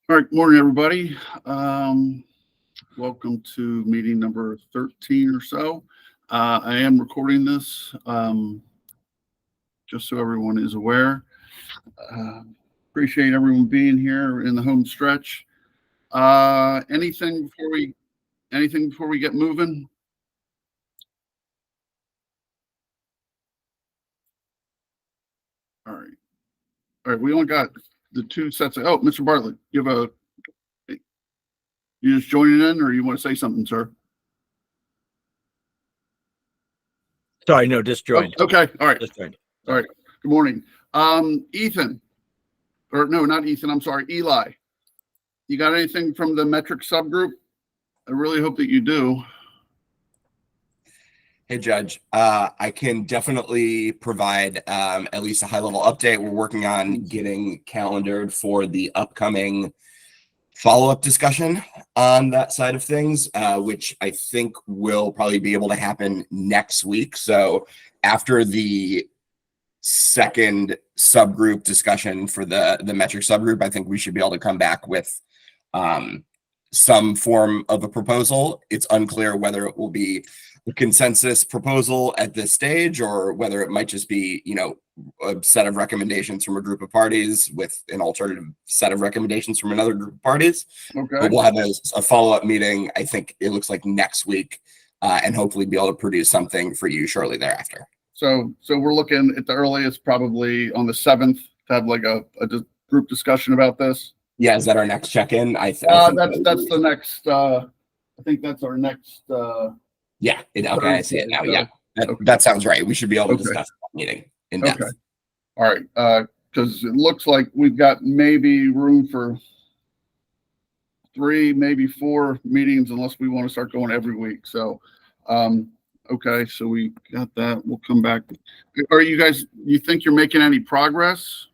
All right, morning, everybody. Welcome to meeting number 13 or so. I am recording this just so everyone is aware. Appreciate everyone being here in the home stretch. Anything before we get moving? All right. We only got the two sets. Oh, Mr. Bartlett, you just joining in, or you want to say something, sir? Sorry, no, just joined. Oh, okay, all right. Just joined. All right. Good morning, Ethan. Or no, not Ethan. I'm sorry, Eli. You got anything from the metric subgroup? I really hope that you do. Hey, Judge. I can definitely provide at least a high-level update. We're working on getting calendared for the upcoming follow-up discussion on that side of things, which I think will probably be able to happen next week. So after the second subgroup discussion for the metric subgroup, I think we should be able to come back with some form of a proposal. It's unclear whether it will be a consensus proposal at this stage or whether it might just be, a set of recommendations from a group of parties with an alternative set of recommendations from another group of parties. Okay. But we'll have a follow-up meeting, I think it looks like next week, and hopefully be able to produce something for you shortly thereafter. So we're looking at the earliest, probably on the 7th, to have like a group discussion about this. Yeah, is that our next check-in? I think that's the next. I think that's our next. Yeah. Okay, I see it now. So, Yeah, okay. that sounds right. We should be able to discuss that meeting in depth. Okay. All right. Because it looks like we've got maybe room for 3, maybe 4 meetings, unless we want to start going every week. So, okay. So we got that. We'll come back. Are you guys? You think you're making any progress?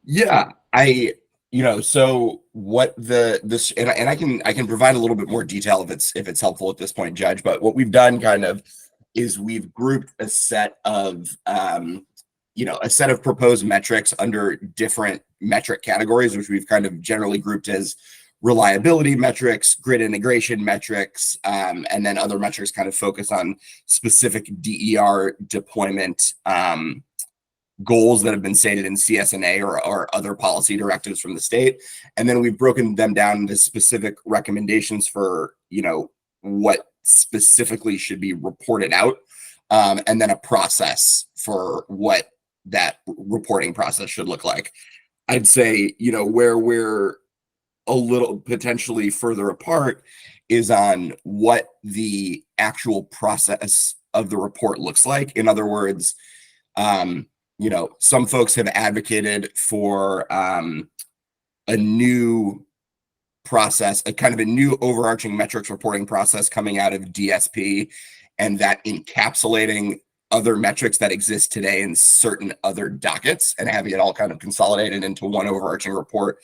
Yeah, so what this and I can provide a little bit more detail if it's helpful at this point, Judge. But what we've done kind of is we've grouped a set of proposed metrics under different metric categories, which we've kind of generally grouped as reliability metrics, grid integration metrics, and then other metrics kind of focus on specific DER deployment goals that have been stated in CSNA or other policy directives from the state. And then we've broken them down into specific recommendations for, what specifically should be reported out, and then a process for what that reporting process should look like. I'd say, where we're a little potentially further apart is on what the actual process of the report looks like. In other words, some folks have advocated for a new process, a kind of a new overarching metrics reporting process coming out of DSP, and that encapsulating other metrics that exist today in certain other dockets and having it all kind of consolidated into one overarching report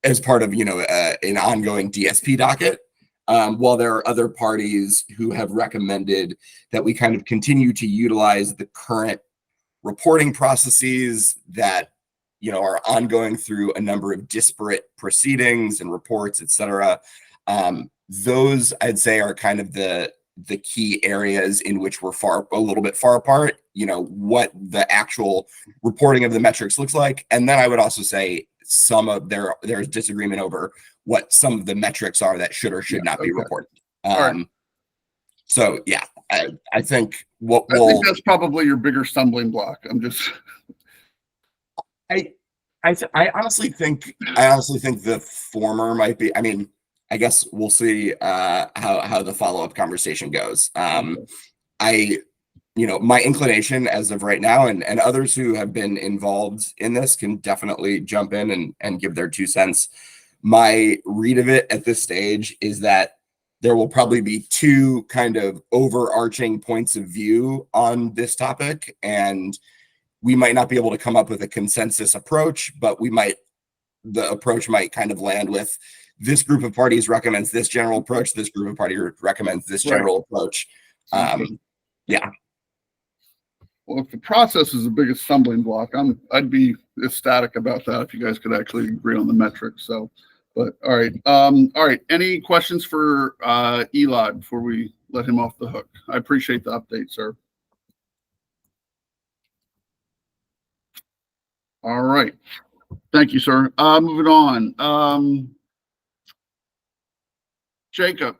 as part of, an ongoing DSP docket. While there are other parties who have recommended that we kind of continue to utilize the current reporting processes that are ongoing through a number of disparate proceedings and reports, et cetera. Those I'd say are kind of the key areas in which we're a little bit far apart, what the actual reporting of the metrics looks like. And then I would also say there's disagreement over what some of the metrics are that should or should not be reported. Right. So yeah, I think I think that's probably your bigger stumbling block. I honestly think the former might be. I mean, I guess we'll see how the follow-up conversation goes. My inclination as of right now, and others who have been involved in this can definitely jump in and give their 2 cents. My read of it at this stage is that there will probably be 2 kind of overarching points of view on this topic, and we might not be able to come up with a consensus approach, but the approach might kind of land with this group of parties recommends this general approach, this group of parties recommends this general approach. Yeah. Well, if the process is the biggest stumbling block, I'd be ecstatic about that if you guys could actually agree on the metrics. So, but all right. All right. Any questions for Eli before we let him off the hook? I appreciate the update, sir. All right. Thank you, sir. Moving on. Jacob,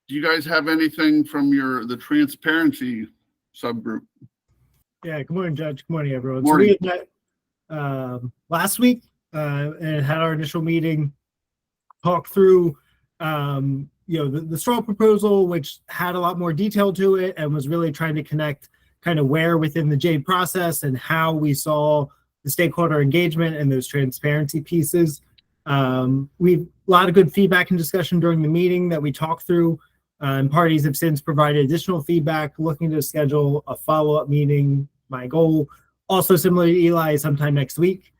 do you guys have anything from the transparency subgroup? Yeah, good morning, Judge. Good morning, everyone. Morning. So we had met last week and had our initial meeting, talked through the straw proposal, which had a lot more detail to it and was really trying to connect kind of where within the JADE process and how we saw the stakeholder engagement and those transparency pieces. We've a lot of good feedback and discussion during the meeting that we talked through, and parties have since provided additional feedback, looking to schedule a follow-up meeting. My goal, also similar to Eli, is sometime next week,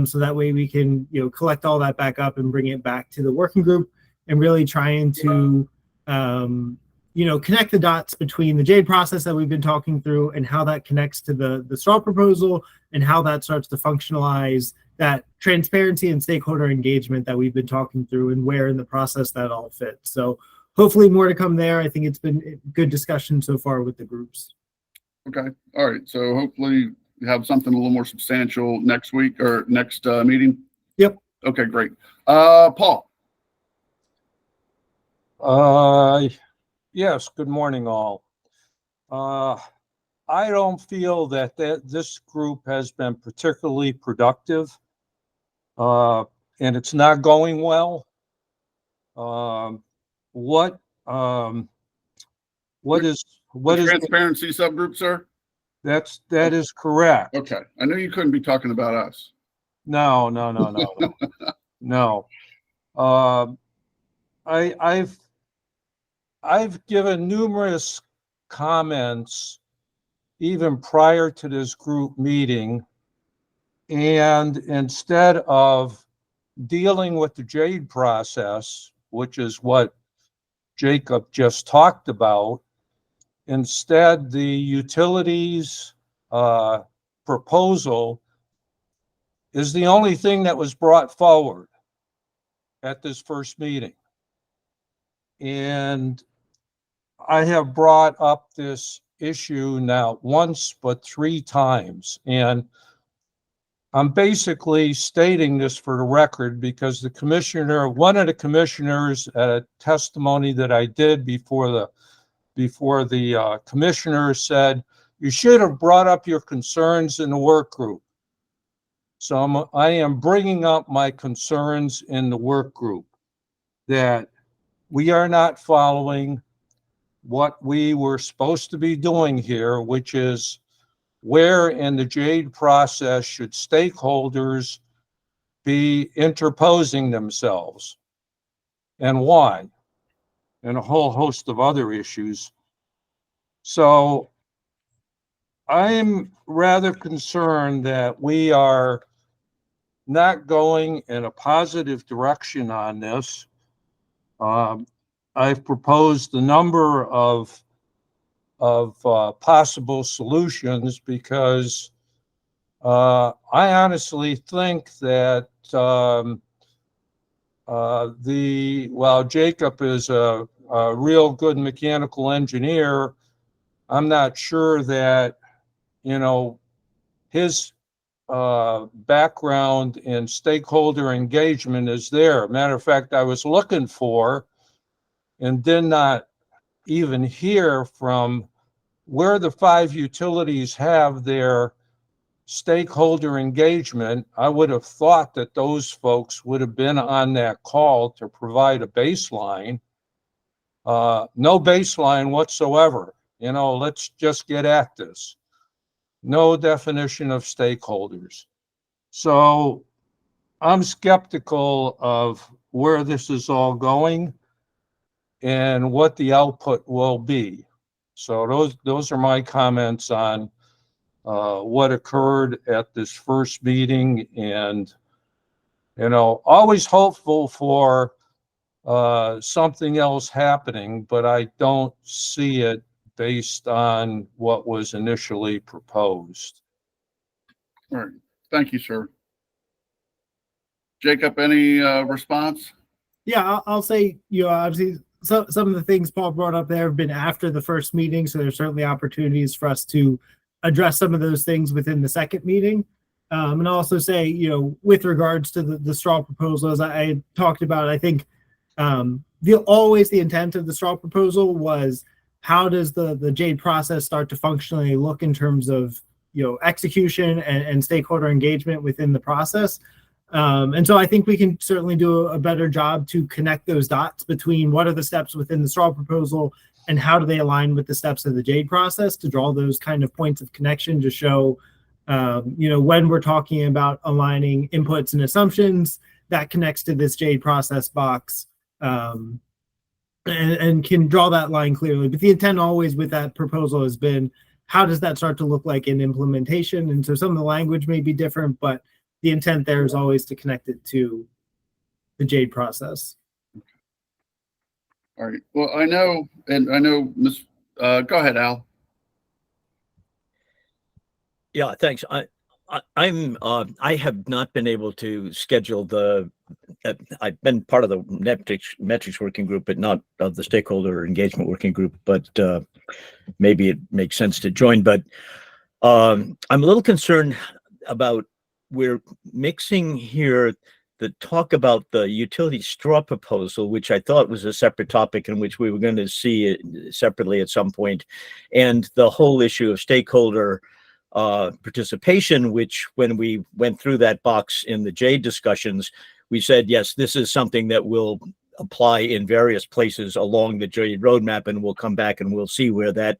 so that way we can collect all that back up and bring it back to the working group and really trying to connect the dots between the JADE process that we've been talking through and how that connects to the straw proposal and how that starts to functionalize that transparency and stakeholder engagement that we've been talking through and where in the process that all fits. So hopefully more to come there. I think it's been a good discussion so far with the groups. Okay. All right. So hopefully you have something a little more substantial next week or next meeting. Yep. Okay, great. Paul. Yes, good morning, all. I don't feel that this group has been particularly productive, and it's not going well. What is transparency subgroup, sir? That is correct. Okay. I knew you couldn't be talking about us. No. No. I've given numerous comments even prior to this group meeting, and instead of dealing with the JADE process, which is what Jacob just talked about, instead the utilities proposal is the only thing that was brought forward at this first meeting. And I have brought up this issue not once, but 3 times. And I'm basically stating this for the record because one of the commissioners at a testimony that I did before the commissioner said, you should have brought up your concerns in the work group. So I am bringing up my concerns in the work group that we are not following what we were supposed to be doing here, which is where in the JADE process should stakeholders be interposing themselves and why, and a whole host of other issues. So I'm rather concerned that we are not going in a positive direction on this. I've proposed a number of possible solutions because I honestly think that while Jacob is a real good mechanical engineer, I'm not sure that his background in stakeholder engagement is there. Matter of fact, I was looking for and did not even hear from where the 5 utilities have their stakeholder engagement. I would have thought that those folks would have been on that call to provide a baseline. No baseline whatsoever. Let's just get at this. No definition of stakeholders. So I'm skeptical of where this is all going and what the output will be. So those are my comments on what occurred at this first meeting, and always hopeful for something else happening, but I don't see it based on what was initially proposed. All right. Thank you, sir. Jacob, any response? Yeah, I'll say, obviously some of the things Paul brought up there have been after the first meeting, so there's certainly opportunities for us to address some of those things within the second meeting. And I'll also say, with regards to the straw proposal, as I talked about, I think always the intent of the straw proposal was, how does the JADE process start to functionally look in terms of execution and stakeholder engagement within the process. And so I think we can certainly do a better job to connect those dots between what are the steps within the straw proposal and how do they align with the steps of the JADE process, to draw those kind of points of connection to show, when we're talking about aligning inputs and assumptions, that connects to this JADE process box, and can draw that line clearly. But the intent always with that proposal has been, how does that start to look like in implementation? And so some of the language may be different, but the intent there is always to connect it to the JADE process. All right. Well, I know Miss, go ahead, Al. Yeah, thanks. I have not been able to schedule I've been part of the metrics working group, but not of the stakeholder engagement working group, but maybe it makes sense to join. But I'm a little concerned about, we're mixing here the talk about the utility straw proposal, which I thought was a separate topic in which we were going to see it separately at some point, and the whole issue of stakeholder participation, which when we went through that box in the JADE discussions, we said, yes, this is something that will apply in various places along the JADE roadmap, and we'll come back and we'll see where that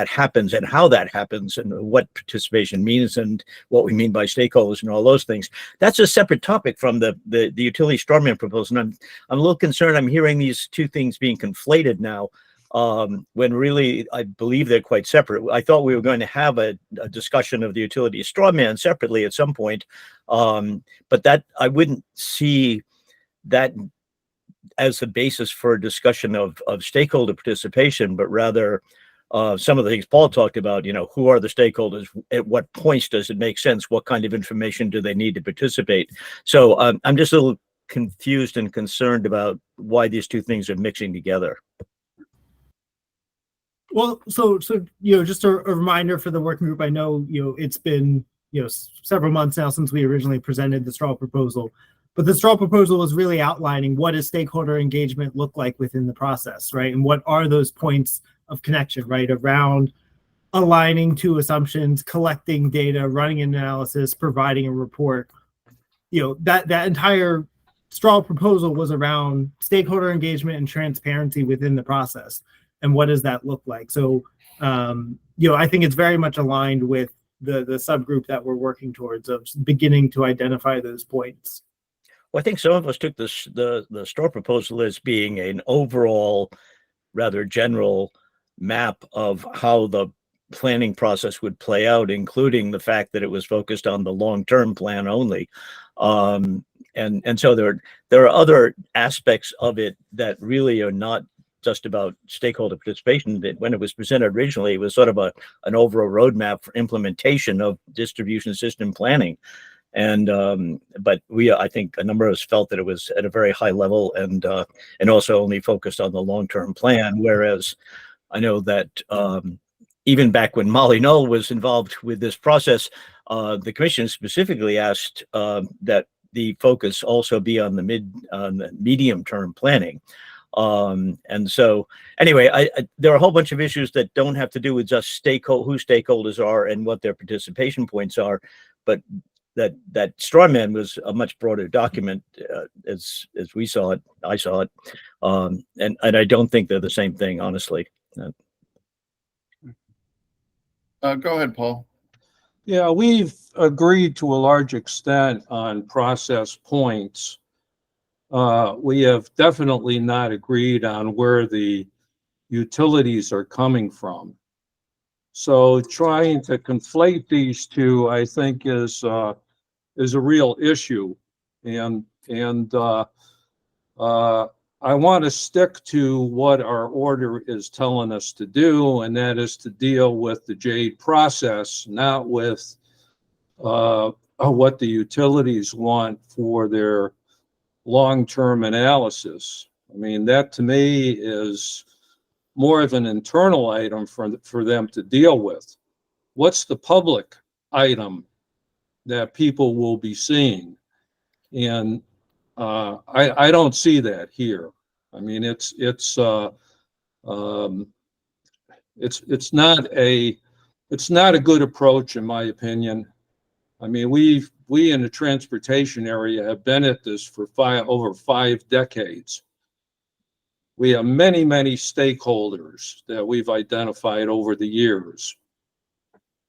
happens and how that happens and what participation means and what we mean by stakeholders and all those things. That's a separate topic from the utility strawman proposal. And I'm a little concerned. I'm hearing these two things being conflated now, when really I believe they're quite separate. I thought we were going to have a discussion of the utility strawman separately at some point, but that I wouldn't see that as the basis for a discussion of stakeholder participation, but rather some of the things Paul talked about, who are the stakeholders, at what points does it make sense, what kind of information do they need to participate. So I'm just a little confused and concerned about why these two things are mixing together. Well, so just a reminder for the working group. I know it's been several months now since we originally presented the straw proposal, but the straw proposal was really outlining what does stakeholder engagement look like within the process, right? And what are those points of connection, right, around aligning to assumptions, collecting data, running an analysis, providing a report. That entire straw proposal was around stakeholder engagement and transparency within the process. And what does that look like? So, I think it's very much aligned with the subgroup that we're working towards, of beginning to identify those points. Well, I think some of us took the straw proposal as being an overall, rather general map of how the planning process would play out, including the fact that it was focused on the long-term plan only. And so there are other aspects of it that really are not just about stakeholder participation. That when it was presented originally, it was sort of an overall roadmap for implementation of distribution system planning. And but I think a number of us felt that it was at a very high level and also only focused on the long-term plan. Whereas I know that even back when Molly Knoll was involved with this process, the commission specifically asked that the focus also be on the medium-term planning. And so anyway, there are a whole bunch of issues that don't have to do with just who stakeholders are and what their participation points are, but that straw man was a much broader document as we saw it. I saw it, and I don't think they're the same thing, honestly. Go ahead, Paul. Yeah, we've agreed to a large extent on process points. We have definitely not agreed on where the utilities are coming from. So trying to conflate these two, I think, is a real issue. And I want to stick to what our order is telling us to do, and that is to deal with the JADE process, not with what the utilities want for their long-term analysis. I mean, that to me is more of an internal item for them to deal with. What's the public item that people will be seeing? And I don't see that here. I mean, it's not a good approach, in my opinion. I mean, we in the transportation area have been at this for over 5 decades. We have many stakeholders that we've identified over the years.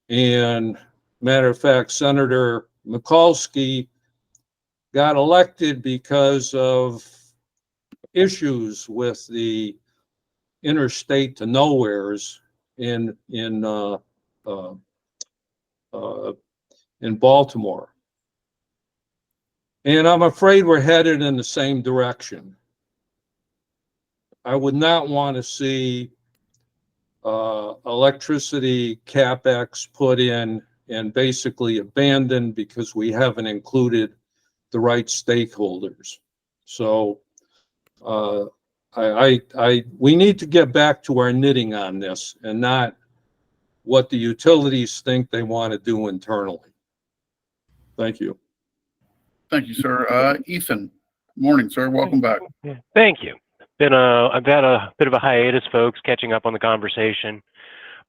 And matter of fact, Senator Mikulski got elected because of issues with the interstate to nowheres in Baltimore. And I'm afraid we're headed in the same direction. I would not want to see electricity capex put in and basically abandoned because we haven't included the right stakeholders. So we need to get back to our knitting on this and not what the utilities think they want to do internally. Thank you. Thank you, sir. Ethan, morning, sir. Welcome back. Thank you. I've had a bit of a hiatus, folks, catching up on the conversation.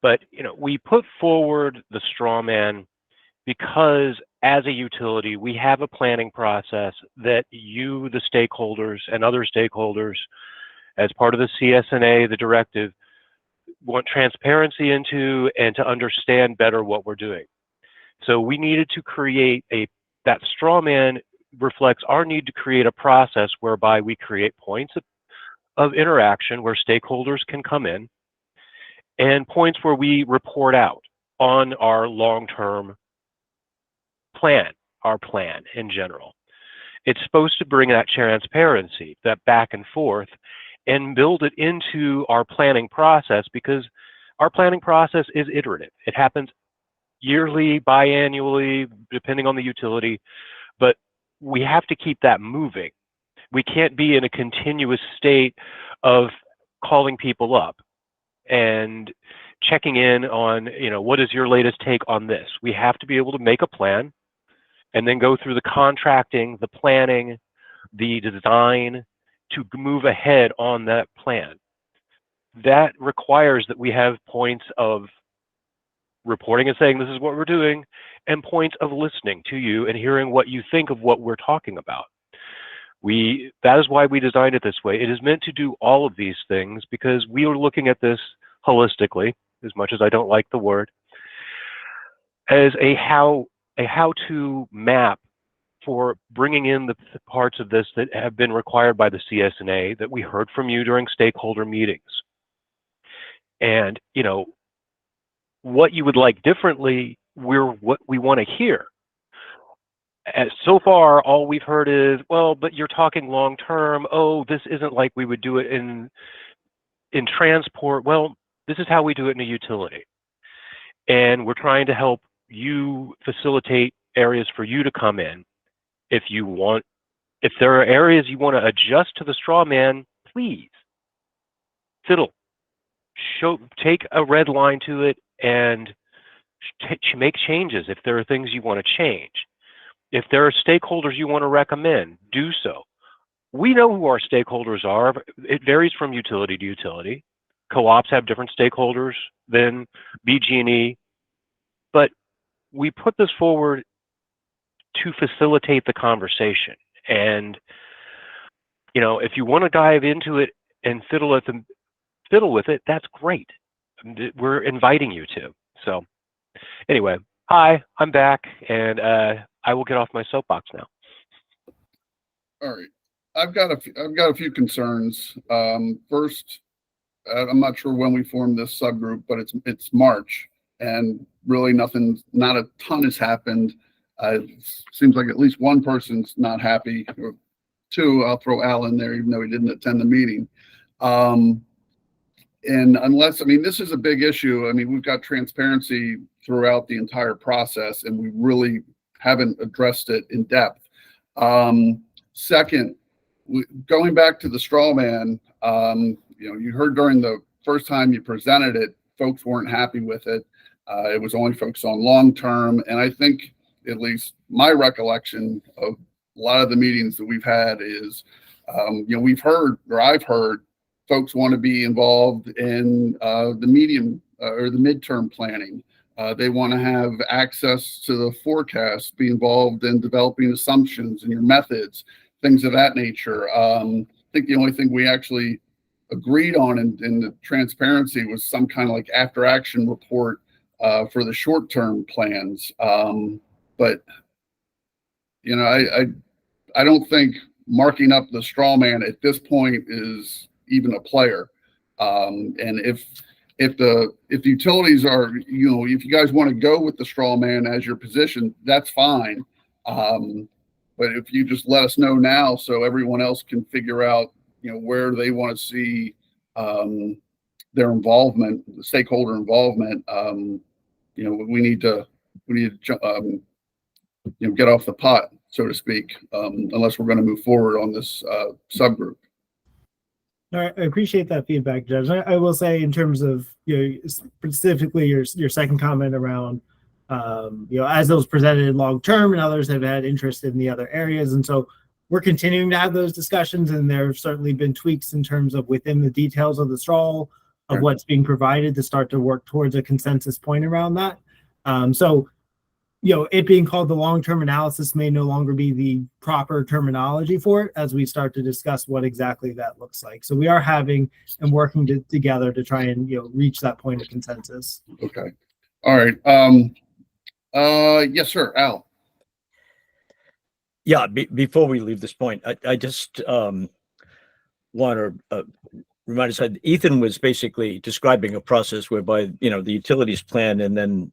But, you know, we put forward the straw man because as a utility, we have a planning process that you, the stakeholders, and other stakeholders, as part of the CSNA, the directive, want transparency into and to understand better what we're doing. So we needed to create that straw man reflects our need to create a process whereby we create points of interaction where stakeholders can come in and points where we report out on our long-term plan, our plan in general. It's supposed to bring that transparency, that back and forth, and build it into our planning process, because our planning process is iterative. It happens yearly, biannually, depending on the utility, but we have to keep that moving. We can't be in a continuous state of calling people up and checking in on, you know, what is your latest take on this? We have to be able to make a plan and then go through the contracting, the planning, the design to move ahead on that plan. That requires that we have points of reporting and saying this is what we're doing, and points of listening to you and hearing what you think of what we're talking about. That is why we designed it this way. It is meant to do all of these things because we are looking at this holistically, as much as I don't like the word, as a how-to map for bringing in the parts of this that have been required by the CSNA that we heard from you during stakeholder meetings. And, you know, what you would like differently, what we want to hear. So far, all we've heard is, well, but you're talking long term. Oh, this isn't like we would do it in transport. Well, this is how we do it in a utility. And we're trying to help you facilitate areas for you to come in. If there are areas you want to adjust to the straw man, please fiddle. Take a red line to it and make changes if there are things you want to change. If there are stakeholders you want to recommend, do so. We know who our stakeholders are. It varies from utility to utility. Co-ops have different stakeholders than BG&E, but we put this forward to facilitate the conversation. And, you know, if you want to dive into it and fiddle with it, that's great. We're inviting you to. So anyway, hi, I'm back, and I will get off my soapbox now. All right. I've got a few concerns. First, I'm not sure when we formed this subgroup, but it's March, and really not a ton has happened. Seems like at least one person's not happy, too, I'll throw Al in there, even though he didn't attend the meeting. And unless, I mean, this is a big issue. I mean, we've got transparency throughout the entire process, and we really haven't addressed it in depth. Second, going back to the straw man, you heard during the first time you presented it, folks weren't happy with it. It was only focused on long-term. And I think, at least my recollection of a lot of the meetings that we've had is, we've heard, or I've heard, folks want to be involved in the medium or the midterm planning. They want to have access to the forecast, be involved in developing assumptions and your methods, things of that nature. I think the only thing we actually agreed on in the transparency was some kind of like after action report for the short-term plans. But I don't think marking up the straw man at this point is even a player. And if the utilities are, if you guys want to go with the straw man as your position, that's fine. But if you just let us know now, so everyone else can figure out, where they want to see their involvement, the stakeholder involvement, we need to get off the pot, so to speak, unless we're going to move forward on this subgroup. All right, I appreciate that feedback, Judge. I will say, in terms of specifically your second comment around as those presented long term, and others have had interest in the other areas, and so we're continuing to have those discussions, and there have certainly been tweaks in terms of within the details of the straw of what's being provided to start to work towards a consensus point around that. It being called the long-term analysis may no longer be the proper terminology for it as we start to discuss what exactly that looks like. So we are having and working together to try and reach that point of consensus. Okay. All right. Yes, sir. Al. Yeah. Before we leave this point, I just want to remind us that Ethan was basically describing a process whereby the utilities plan, and then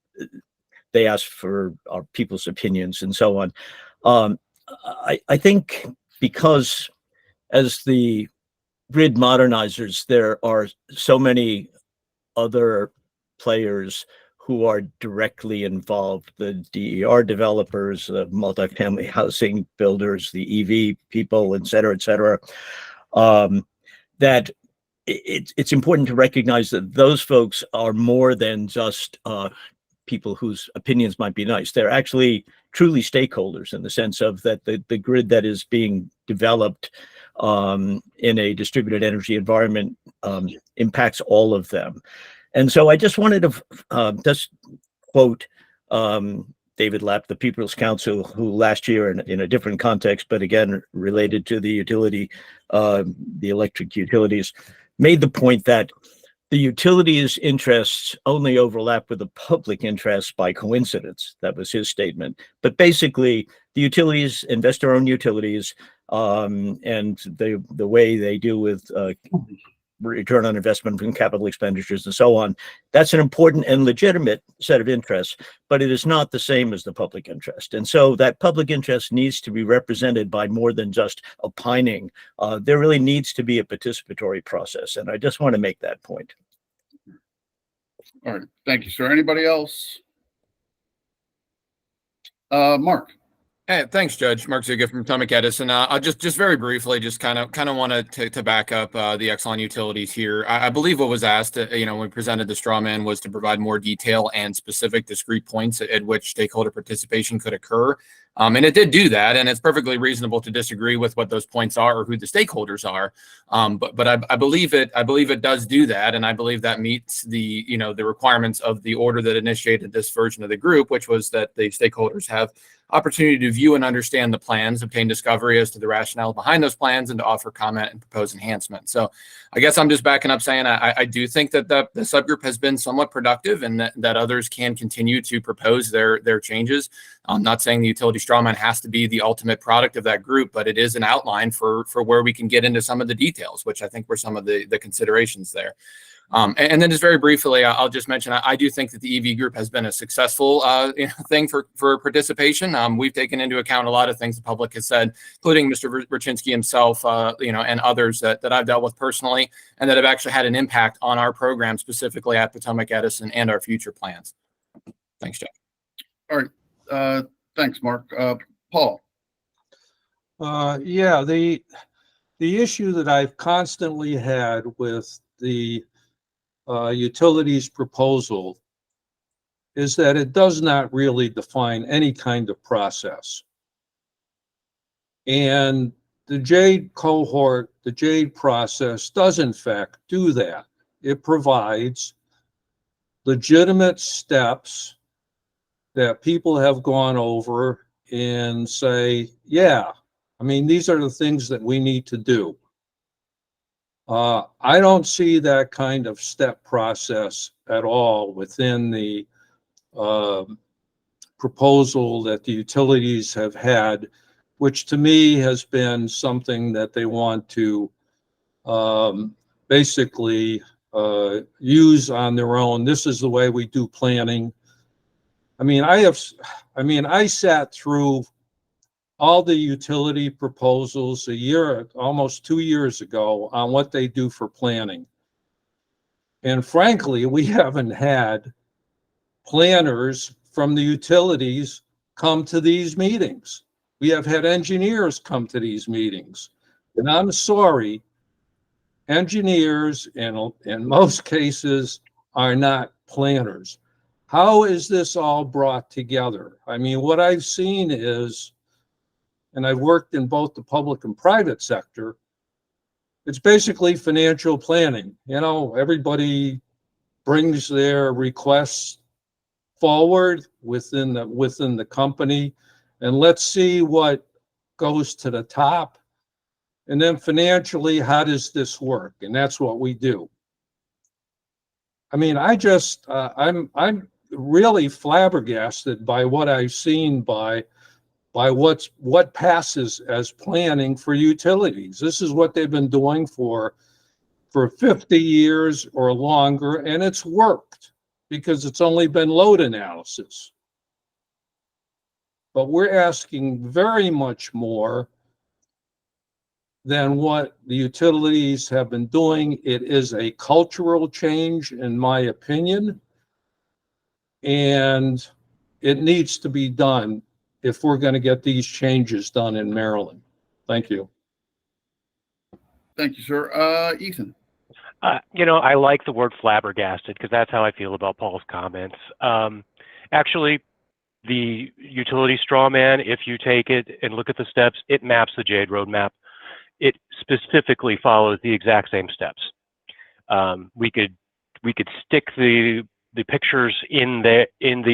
they ask for our people's opinions and so on. I think because as the grid modernizers, there are so many other players who are directly involved, the DER developers, the multifamily housing builders, the EV people, et cetera, that it's important to recognize that those folks are more than just people whose opinions might be nice. They're actually truly stakeholders in the sense of that the grid that is being developed in a distributed energy environment impacts all of them. And so I just wanted to just quote David Lapp, the People's Council, who last year in a different context, but again, related to the utility, the electric utilities, made the point that the utilities' interests only overlap with the public interests by coincidence. That was his statement. But basically, the utilities, investor-owned utilities, and the way they do with return on investment from capital expenditures and so on, that's an important and legitimate set of interests, but it is not the same as the public interest. And so that public interest needs to be represented by more than just opining. There really needs to be a participatory process, and I just want to make that point. All right, thank you, sir. Anybody else? Mark. Hey, thanks, Judge. Mark Zuga from Potomac Edison. I'll just very briefly, just kind of wanted to back up the Exelon utilities here. I believe what was asked, when we presented the straw man, was to provide more detail and specific discrete points at which stakeholder participation could occur. And it did do that, and it's perfectly reasonable to disagree with what those points are or who the stakeholders are. But I believe it does do that, and I believe that meets the the requirements of the order that initiated this version of the group, which was that the stakeholders have opportunity to view and understand the plans, obtain discovery as to the rationale behind those plans, and to offer comment and propose enhancement. So I guess I'm just backing up saying I do think that the subgroup has been somewhat productive, and that others can continue to propose their changes. I'm not saying the utility strawman has to be the ultimate product of that group, but it is an outline for where we can get into some of the details, which I think were some of the considerations there. And then just very briefly, I'll just mention, I do think that the EV group has been a successful thing for participation. We've taken into account a lot of things the public has said, including Mr. Rachinsky himself, and others that I've dealt with personally, and that have actually had an impact on our program, specifically at Potomac Edison and our future plans. Thanks, Jeff. All right. Thanks, Mark. Paul. Yeah, the issue that I've constantly had with the utilities proposal is that it does not really define any kind of process. And the JADE cohort, the JADE process does in fact do that. It provides legitimate steps that people have gone over and say, yeah, I mean, these are the things that we need to do. I don't see that kind of step process at all within the proposal that the utilities have had, which to me has been something that they want to basically use on their own. This is the way we do planning. I mean, I sat through all the utility proposals almost 2 years ago on what they do for planning. And frankly, we haven't had planners from the utilities come to these meetings. We have had engineers come to these meetings. And I'm sorry, engineers in most cases are not planners. How is this all brought together? I mean, what I've seen is, and I've worked in both the public and private sector, it's basically financial planning. You know, everybody brings their requests forward within the company, and let's see what goes to the top. And then financially, how does this work? And that's what we do. I mean, I'm really flabbergasted by what I've seen by what passes as planning for utilities. This is what they've been doing for 50 years or longer, and it's worked because it's only been load analysis. But we're asking very much more than what the utilities have been doing. It is a cultural change, in my opinion, and it needs to be done if we're going to get these changes done in Maryland. Thank you. Thank you, sir. Ethan. I like the word flabbergasted because that's how I feel about Paul's comments. Actually, the utility straw man, if you take it and look at the steps, it maps the JADE roadmap. It specifically follows the exact same steps. We could stick the pictures in the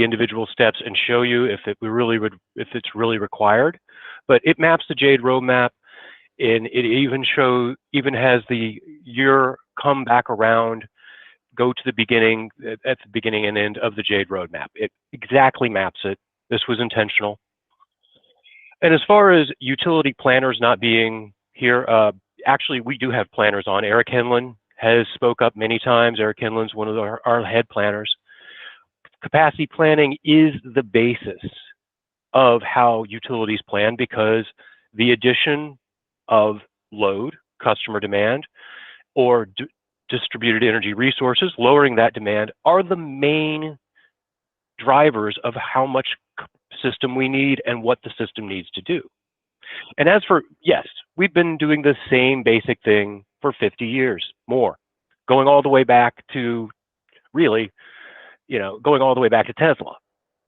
individual steps and show you if it's really required, but it maps the JADE roadmap, and it even has the year come back around, go to the beginning, at the beginning and end of the JADE roadmap. It exactly maps it. This was intentional. And as far as utility planners not being here, actually we do have planners on. Eric Henlon has spoke up many times. Eric Henlon's one of our head planners. Capacity planning is the basis of how utilities plan, because the addition of load, customer demand, or distributed energy resources, lowering that demand, are the main drivers of how much system we need and what the system needs to do. And as for, yes, we've been doing the same basic thing for 50 years, more, going all the way back to going all the way back to Tesla.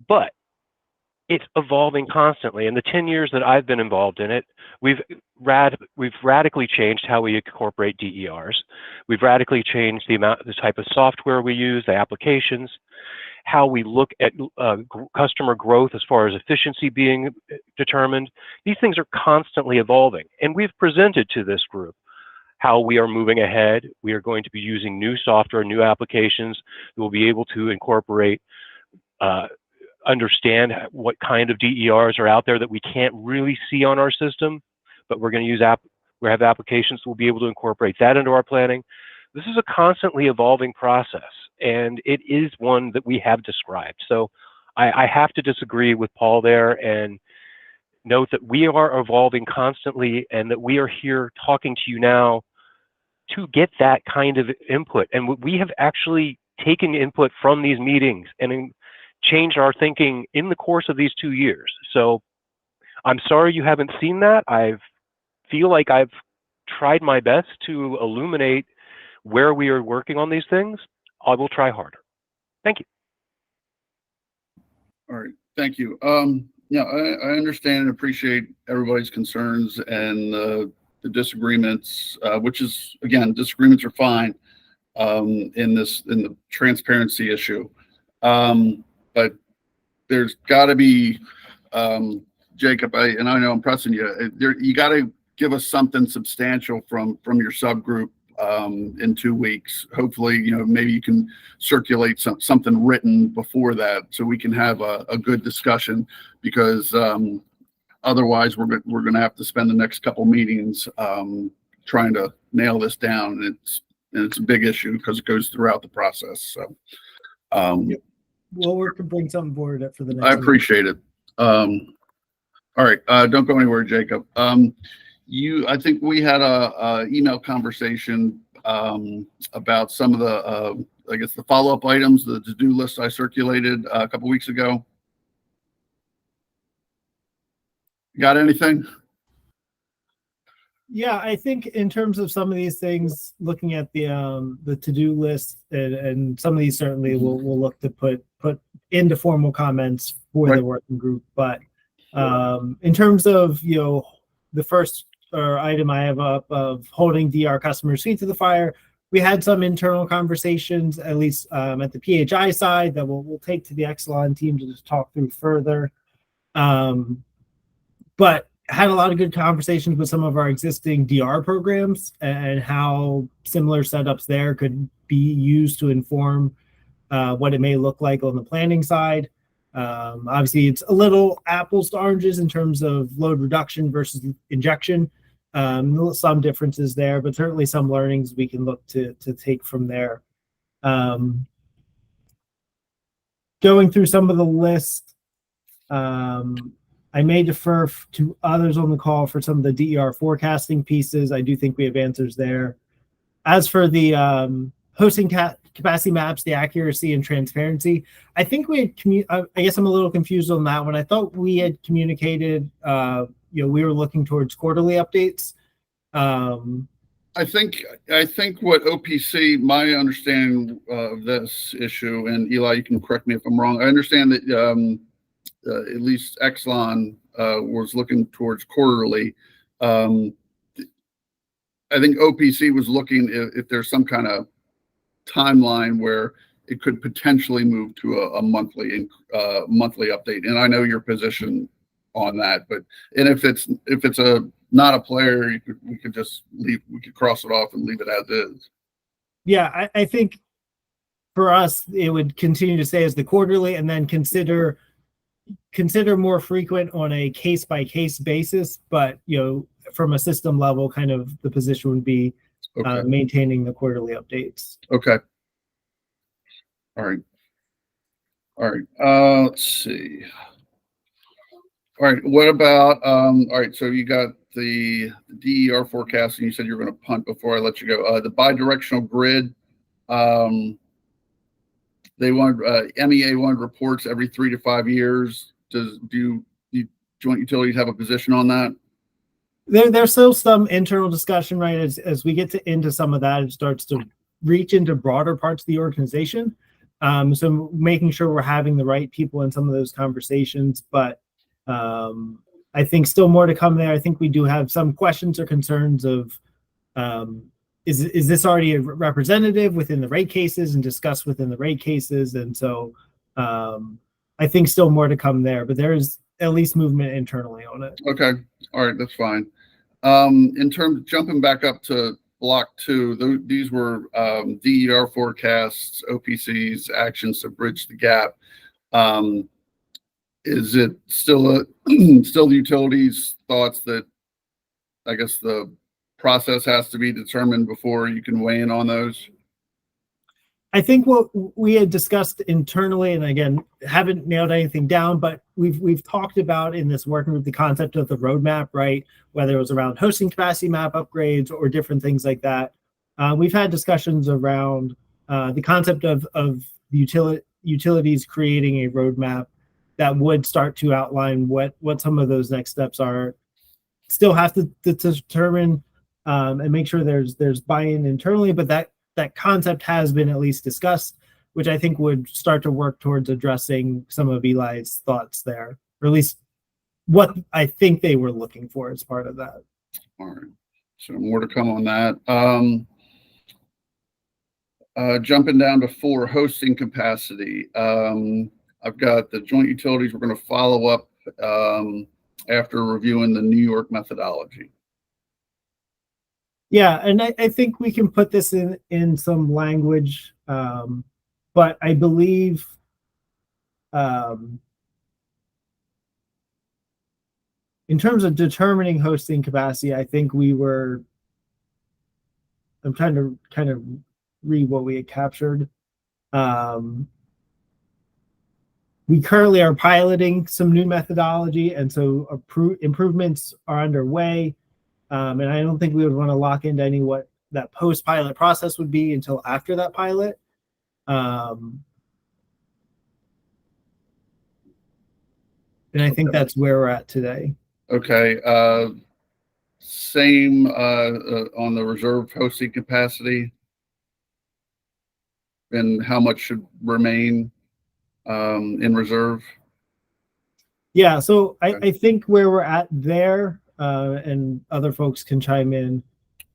But it's evolving constantly. In the 10 years that I've been involved in it, we've radically changed how we incorporate DERs. We've radically changed the type of software we use, the applications, how we look at customer growth as far as efficiency being determined. These things are constantly evolving, and we've presented to this group how we are moving ahead. We are going to be using new software, new applications that will be able to incorporate, understand what kind of DERs are out there that we can't really see on our system, but we're going to use we have applications that will be able to incorporate that into our planning. This is a constantly evolving process, and it is one that we have described. So I have to disagree with Paul there and note that we are evolving constantly and that we are here talking to you now to get that kind of input. And we have actually taken input from these meetings and changed our thinking in the course of these 2 years. So I'm sorry you haven't seen that. I feel like I've tried my best to illuminate where we are working on these things. I will try harder. Thank you. All right, thank you. Yeah, I understand and appreciate everybody's concerns and the disagreements, which is, again, disagreements are fine in the transparency issue. But there's got to be, Jacob, and I know I'm pressing you, you got to give us something substantial from your subgroup in 2 weeks. Hopefully, maybe you can circulate something written before that so we can have a good discussion, because otherwise we're going to have to spend the next couple meetings trying to nail this down. And it's a big issue because it goes throughout the process. So we'll work to bring something forward for the next I appreciate it. All right, don't go anywhere, Jacob. I think we had a email conversation about some of the, I guess, the follow-up items, the to-do list I circulated a couple weeks ago. Got anything? Yeah, I think in terms of some of these things, looking at the to-do list, and some of these certainly we'll look to put into formal comments for Right. the working group. But in terms of the first item I have up of holding DR customers' feet to the fire, we had some internal conversations, at least at the PHI side, that we'll take to the Exelon team to just talk through further. But had a lot of good conversations with some of our existing DR programs and how similar setups there could be used to inform what it may look like on the planning side. Obviously, it's a little apples to oranges in terms of load reduction versus injection. Some differences there, but certainly some learnings we can look to take from there. Going through some of the list, I may defer to others on the call for some of the DER forecasting pieces. I do think we have answers there. As for the hosting capacity maps, the accuracy and transparency, I think we had I guess I'm a little confused on that one. I thought we had communicated, we were looking towards quarterly updates. I think what OPC, my understanding of this issue, and Eli, you can correct me if I'm wrong. I understand that at least Exelon was looking towards quarterly. I think OPC was looking if there's some kind of timeline where it could potentially move to a monthly update. And I know your position on that, and if it's not a player, we could just leave. We could cross it off and leave it as is. Yeah, I think for us it would continue to stay as the quarterly, and then consider more frequent on a case by case basis. But from a system level, kind of the position would be maintaining the quarterly updates. Okay. All right. Let's see. All right. What about all right, so you got the DER forecast, and you said you're going to punt before I let you go. The bi-directional grid, they want MEA wanted reports every 3 to 5 years. Do joint utilities have a position on that? There's still some internal discussion, right? As we get into some of that, it starts to reach into broader parts of the organization. So making sure we're having the right people in some of those conversations, but I think still more to come there. I think we do have some questions or concerns of is this already a representative within the rate cases and discussed within the rate cases? And so I think still more to come there, but there is at least movement internally on it. Okay. All right. That's fine. In terms of jumping back up to block 2, these were DER forecasts, OPC's actions to bridge the gap. Is it still the utilities' thoughts that, I guess, the process has to be determined before you can weigh in on those? I think what we had discussed internally, and again, haven't nailed anything down, but we've talked about in this working group the concept of the roadmap, right? Whether it was around hosting capacity map upgrades or different things like that. We've had discussions around the concept of utilities creating a roadmap that would start to outline what some of those next steps are. Still have to determine and make sure there's buy-in internally, but that concept has been at least discussed, which I think would start to work towards addressing some of Eli's thoughts there, or at least what I think they were looking for as part of that. All right. So more to come on that. Jumping down to 4, hosting capacity. I've got the joint utilities. We're going to follow up after reviewing the New York methodology. Yeah, and I think we can put this in some language, but I believe in terms of determining hosting capacity, I think I'm trying to kind of read what we had captured. We currently are piloting some new methodology, and so improvements are underway. And I don't think we would want to lock into any what that post-pilot process would be until after that pilot. And I think that's where we're at today. Okay. Same on the reserve hosting capacity, and how much should remain in reserve? Yeah, so I think where we're at there, and other folks can chime in.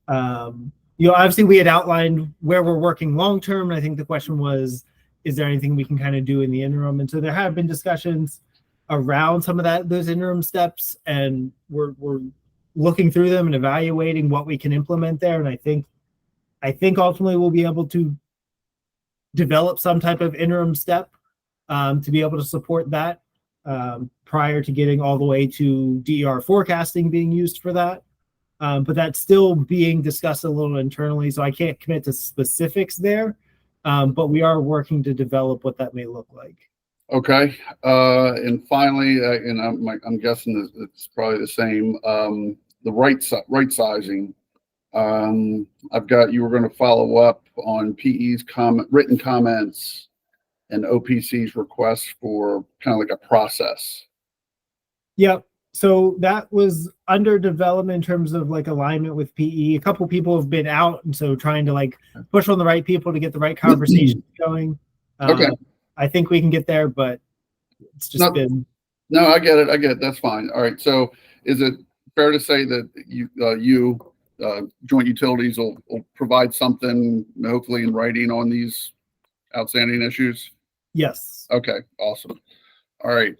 Obviously we had outlined where we're working long term, and I think the question was, is there anything we can kind of do in the interim? And so there have been discussions around some of those interim steps, and we're looking through them and evaluating what we can implement there. And I think ultimately we'll be able to develop some type of interim step to be able to support that. Prior to getting all the way to DER forecasting being used for that. But that's still being discussed a little internally, so I can't commit to specifics there. But we are working to develop what that may look like. Okay. And finally, and I'm guessing it's probably the same, the right sizing. I've got, you were going to follow up on PE's written comments and OPC's request for kind of like a process. Yep. So that was under development in terms of like alignment with PE. A couple people have been out, and so trying to like push on the right people to get the right conversations going. Okay. I think we can get there, but it's just been. No, I get it. That's fine. All right. So is it fair to say that joint utilities will provide something hopefully in writing on these outstanding issues? Yes. Okay. Awesome. All right.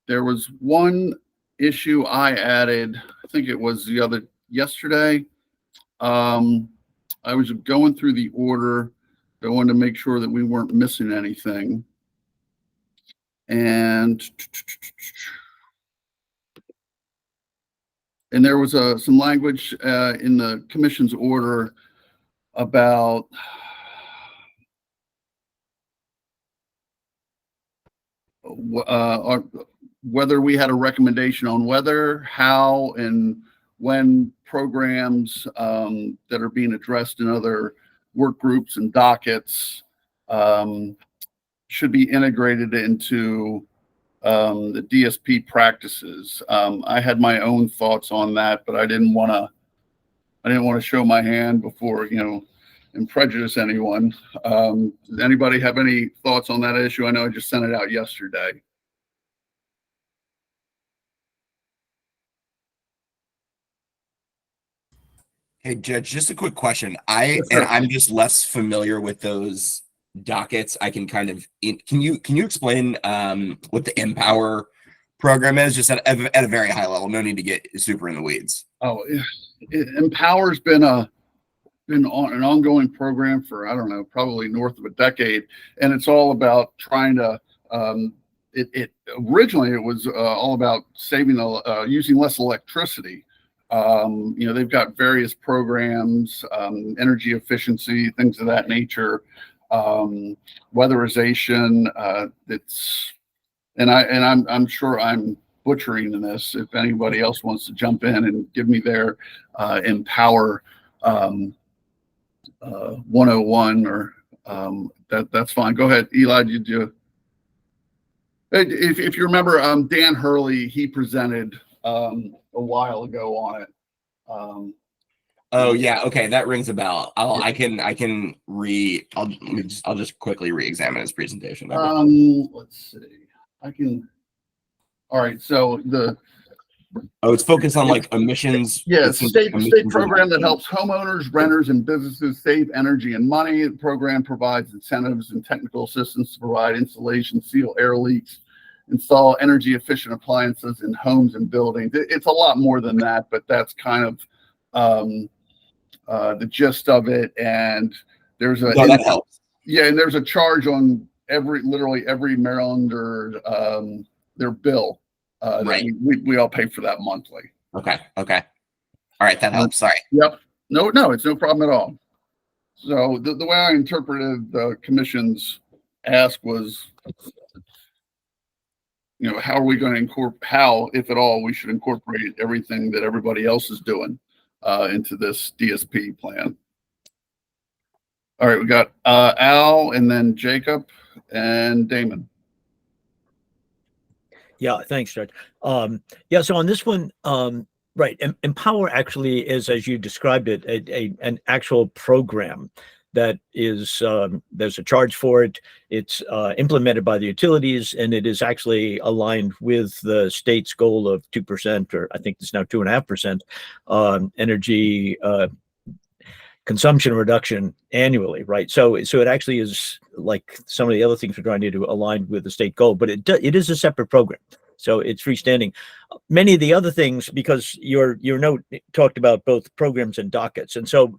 There was one issue I added, I think it was yesterday. I was going through the order. I wanted to make sure that we weren't missing anything. And there was some language in the commission's order about whether we had a recommendation on whether, how, and when programs that are being addressed in other work groups and dockets should be integrated into the DSP practices. I had my own thoughts on that, but I didn't want to show my hand before, and prejudice anyone. Does anybody have any thoughts on that issue? I know I just sent it out yesterday. Hey, Judge, just a quick question. I'm just less familiar with those dockets. I can kind of can you explain what the Empower program is, just at a very high level? No need to get super in the weeds. Oh, Empower's been an ongoing program for, I don't know, probably north of a decade, and it's all about trying to originally it was all about saving using less electricity. They've got various programs, energy efficiency, things of that nature, weatherization. I'm sure I'm butchering this. If anybody else wants to jump in and give me their Empower 101 or that's fine. Go ahead, Eli. Did you? If you remember, Dan Hurley, he presented a while ago on it. Oh yeah, okay, that rings a bell. I'll just quickly re-examine his presentation. Let's see. All right, so it's focused on like emissions. Yeah, it's state emissions program that reduction. helps homeowners, renters, and businesses save energy and money. The program provides incentives and technical assistance to provide insulation, seal air leaks, install energy efficient appliances in homes and buildings. It's a lot more than that, but that's kind of the gist of it. And there's a that helps. Yeah, and there's a charge on literally every Marylander their bill. Right. We all pay for that monthly. Okay. All right, that helps. Sorry. Yep. No, it's no problem at all. So the way I interpreted the commission's ask was, how are we going to incorporate, how, if at all, we should incorporate everything that everybody else is doing into this DSP plan. All right, we got Al and then Jacob and Damon. Yeah, thanks, Judge. So on this one, right, Empower actually is, as you described it, an actual program that is, there's a charge for it. It's implemented by the utilities, and it is actually aligned with the state's goal of 2%, or I think it's now 2.5% energy consumption reduction annually, right? So it actually is like some of the other things we're trying to do aligned with the state goal, but it is a separate program. So it's freestanding. Many of the other things, because your note talked about both programs and dockets. And so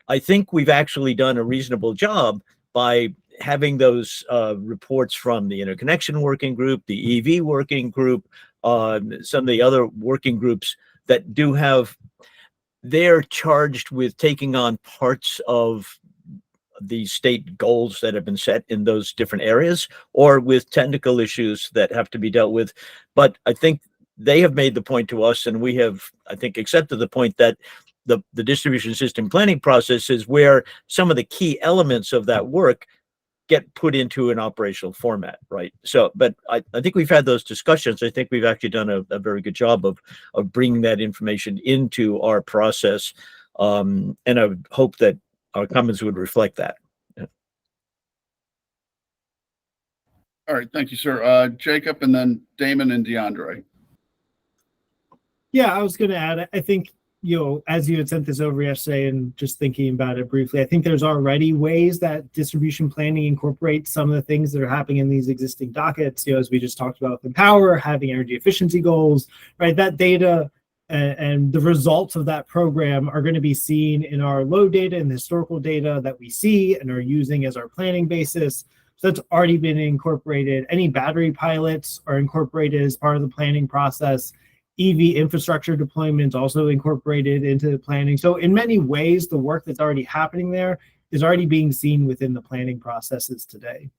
I think we've actually done a reasonable job by having those reports from the interconnection working group, the EV working group, some of the other working groups that do have, they're charged with taking on parts of the state goals that have been set in those different areas, or with technical issues that have to be dealt with. But I think they have made the point to us, and we have, I think, accepted the point that the distribution system planning process is where some of the key elements of that work get put into an operational format, right? So, but I think we've had those discussions. I think we've actually done a very good job of bringing that information into our process. And I would hope that our comments would reflect that. Yeah. All right, thank you, sir. Jacob, and then Damon and DeAndre. Yeah, I was going to add, I think, as you had sent this over yesterday and just thinking about it briefly, I think there's already ways that distribution planning incorporates some of the things that are happening in these existing dockets, as we just talked about with Empower, having energy efficiency goals, right? That data and the results of that program are going to be seen in our load data and the historical data that we see and are using as our planning basis. So that's already been incorporated. Any battery pilots are incorporated as part of the planning process. EV infrastructure deployments also incorporated into the planning. So in many ways, the work that's already happening there is already being seen within the planning processes today.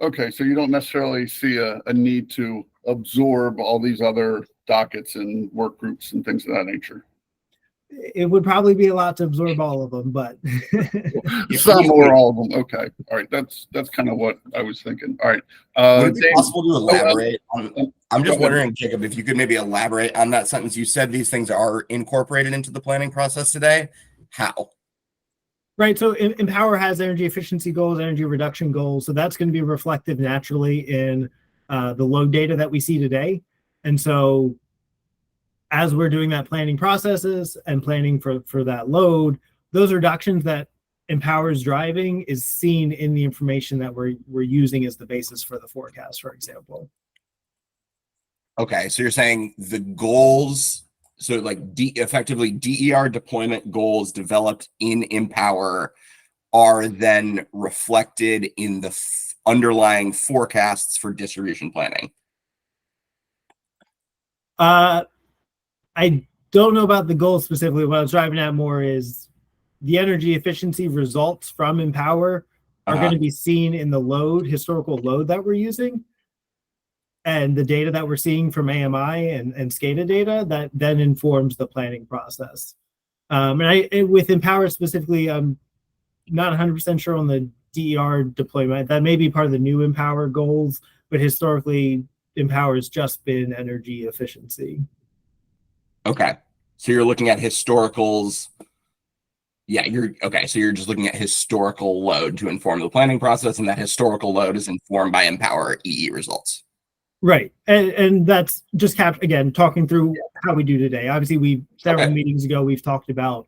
Okay, so you don't necessarily see a need to absorb all these other dockets and work groups and things of that nature. It would probably be a lot to absorb all of them, but some or all of them. Okay, all right, that's kind of what I was thinking. All right, would it be possible to elaborate on? I'm just wondering, Jacob, if you could maybe elaborate on that sentence. You said these things are incorporated into the planning process today. How? Right. So Empower has energy efficiency goals, energy reduction goals. So that's going to be reflected naturally in the load data that we see today. And so as we're doing that planning processes and planning for that load, those reductions that Empower is driving is seen in the information that we're using as the basis for the forecast, for example. Okay, so you're saying the goals, so like effectively DER deployment goals developed in Empower are then reflected in the underlying forecasts for distribution planning. I don't know about the goal specifically. What I was driving at more is the energy efficiency results from Empower are going to be seen in the load, historical load that we're using, and the data that we're seeing from AMI and SCADA data that then informs the planning process. And with Empower specifically, I'm not 100% sure on the DER deployment. That may be part of the new Empower goals, but historically, Empower has just been energy efficiency. Okay. So you're looking at historicals. Yeah, okay. So you're just looking at historical load to inform the planning process, and that historical load is informed by Empower EE results. Right. And that's just again, talking through how we do today. Obviously, several meetings ago, we've talked about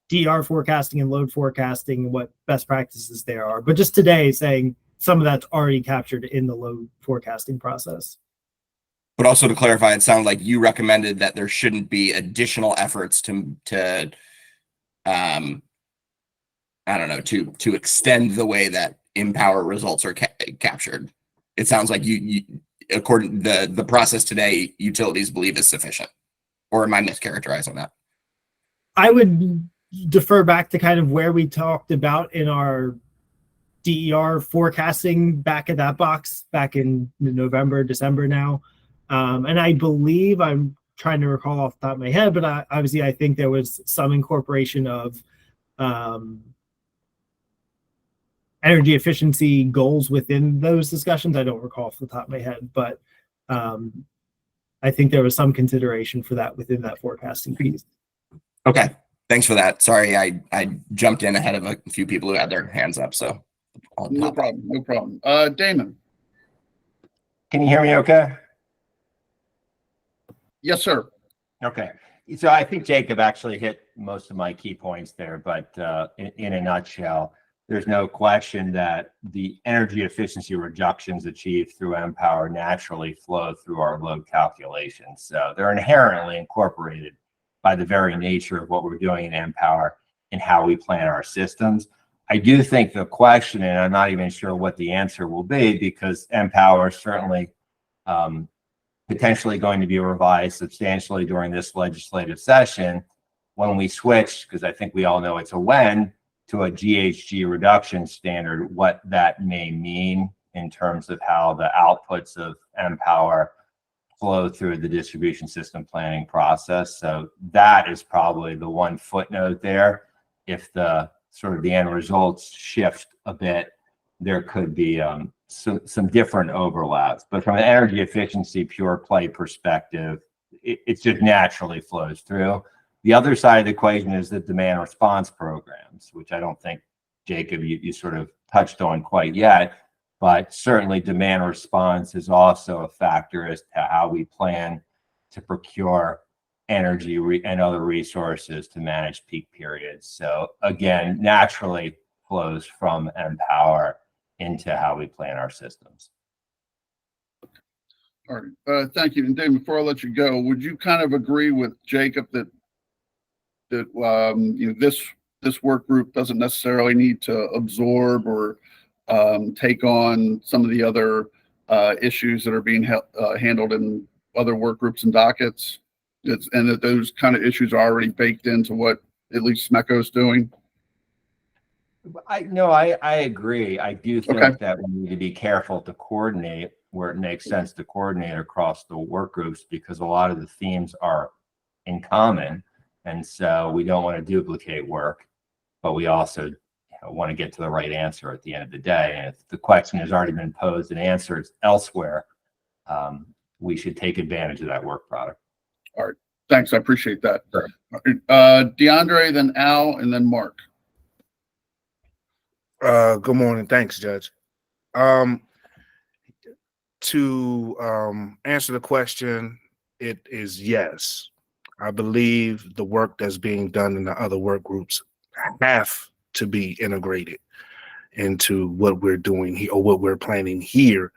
DER forecasting and load forecasting and what best practices there are. But just today, saying some of that's already captured in the load forecasting process. But also to clarify, it sounded like you recommended that there shouldn't be additional efforts to I don't know, to extend the way that Empower results are captured. It sounds like you according the process today, utilities believe is sufficient. Or am I mischaracterizing that? I would defer back to kind of where we talked about in our DER forecasting back at that box back in November, December now. And I believe, I'm trying to recall off the top of my head, but obviously I think there was some incorporation of energy efficiency goals within those discussions. I don't recall off the top of my head, but I think there was some consideration for that within that forecasting piece. Okay, thanks for that. Sorry, I jumped in ahead of a few people who had their hands up, so no problem. No problem. Damon. Can you hear me okay? Yes, sir. Okay. So I think Jacob actually hit most of my key points there, but in a nutshell, there's no question that the energy efficiency reductions achieved through Empower naturally flow through our load calculations. So they're inherently incorporated by the very nature of what we're doing in Empower and how we plan our systems. I do think the question, and I'm not even sure what the answer will be, because Empower is certainly potentially going to be revised substantially during this legislative session when we switch, because I think we all know it's a when, to a GHG reduction standard, what that may mean in terms of how the outputs of Empower flow through the distribution system planning process. So that is probably the one footnote there. If the sort of the end results shift a bit, there could be some different overlaps. But from an energy efficiency pure play perspective, it just naturally flows through. The other side of the equation is the demand response programs, which I don't think, Jacob, you sort of touched on quite yet, but certainly demand response is also a factor as to how we plan to procure energy and other resources to manage peak periods. So again, naturally flows from Empower into how we plan our systems. All right. Thank you. And Dave, before I let you go, would you kind of agree with Jacob that this work group doesn't necessarily need to absorb or take on some of the other issues that are being handled in other work groups and dockets, and that those kind of issues are already baked into what at least SMECO is doing? I agree. I do think that we need to be careful to coordinate where it makes sense to coordinate across the work groups, because a lot of the themes are in common. And so we don't want to duplicate work, but we also want to get to the right answer at the end of the day. And if the question has already been posed and answered elsewhere, we should take advantage of that work product. All right. Thanks. I appreciate that. Sure. DeAndre, then Al, and then Mark. Good morning. Thanks, Judge. To answer the question, it is yes. I believe the work that's being done in the other work groups have to be integrated into what we're doing here or what we're planning here,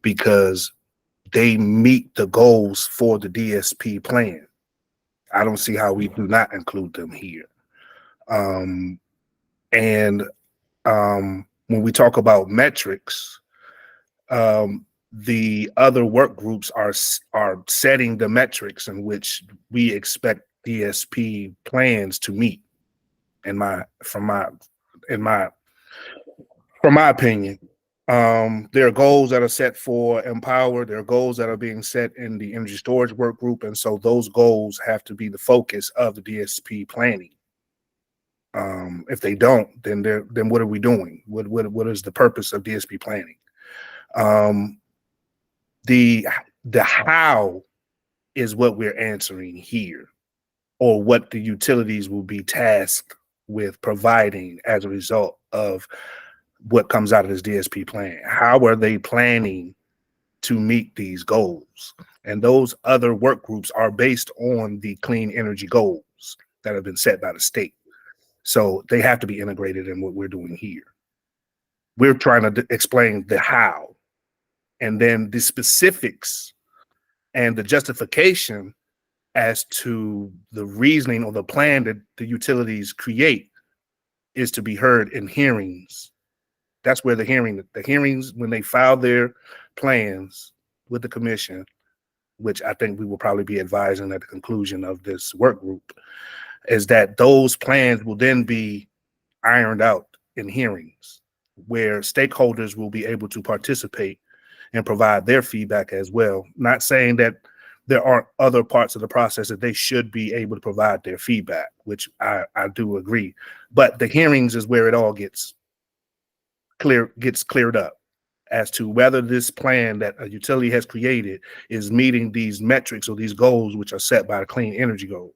because they meet the goals for the DSP plan. I don't see how we do not include them here. When we talk about metrics, the other work groups are setting the metrics in which we expect DSP plans to meet. From my opinion, there are goals that are set for Empower. There are goals that are being set in the energy storage work group, and so those goals have to be the focus of the DSP planning. If they don't, then what are we doing? What is the purpose of DSP planning? The how is what we're answering here, or what the utilities will be tasked with providing as a result of what comes out of this DSP plan. How are they planning to meet these goals? And those other work groups are based on the clean energy goals that have been set by the state. So they have to be integrated in what we're doing here. We're trying to explain the how, and then the specifics and the justification as to the reasoning or the plan that the utilities create is to be heard in hearings. That's where the hearings, when they file their plans with the commission, which I think we will probably be advising at the conclusion of this work group, is that those plans will then be ironed out in hearings where stakeholders will be able to participate and provide their feedback as well. Not saying that there aren't other parts of the process that they should be able to provide their feedback, which I do agree. But the hearings is where it all gets cleared up as to whether this plan that a utility has created is meeting these metrics or these goals which are set by the clean energy goals.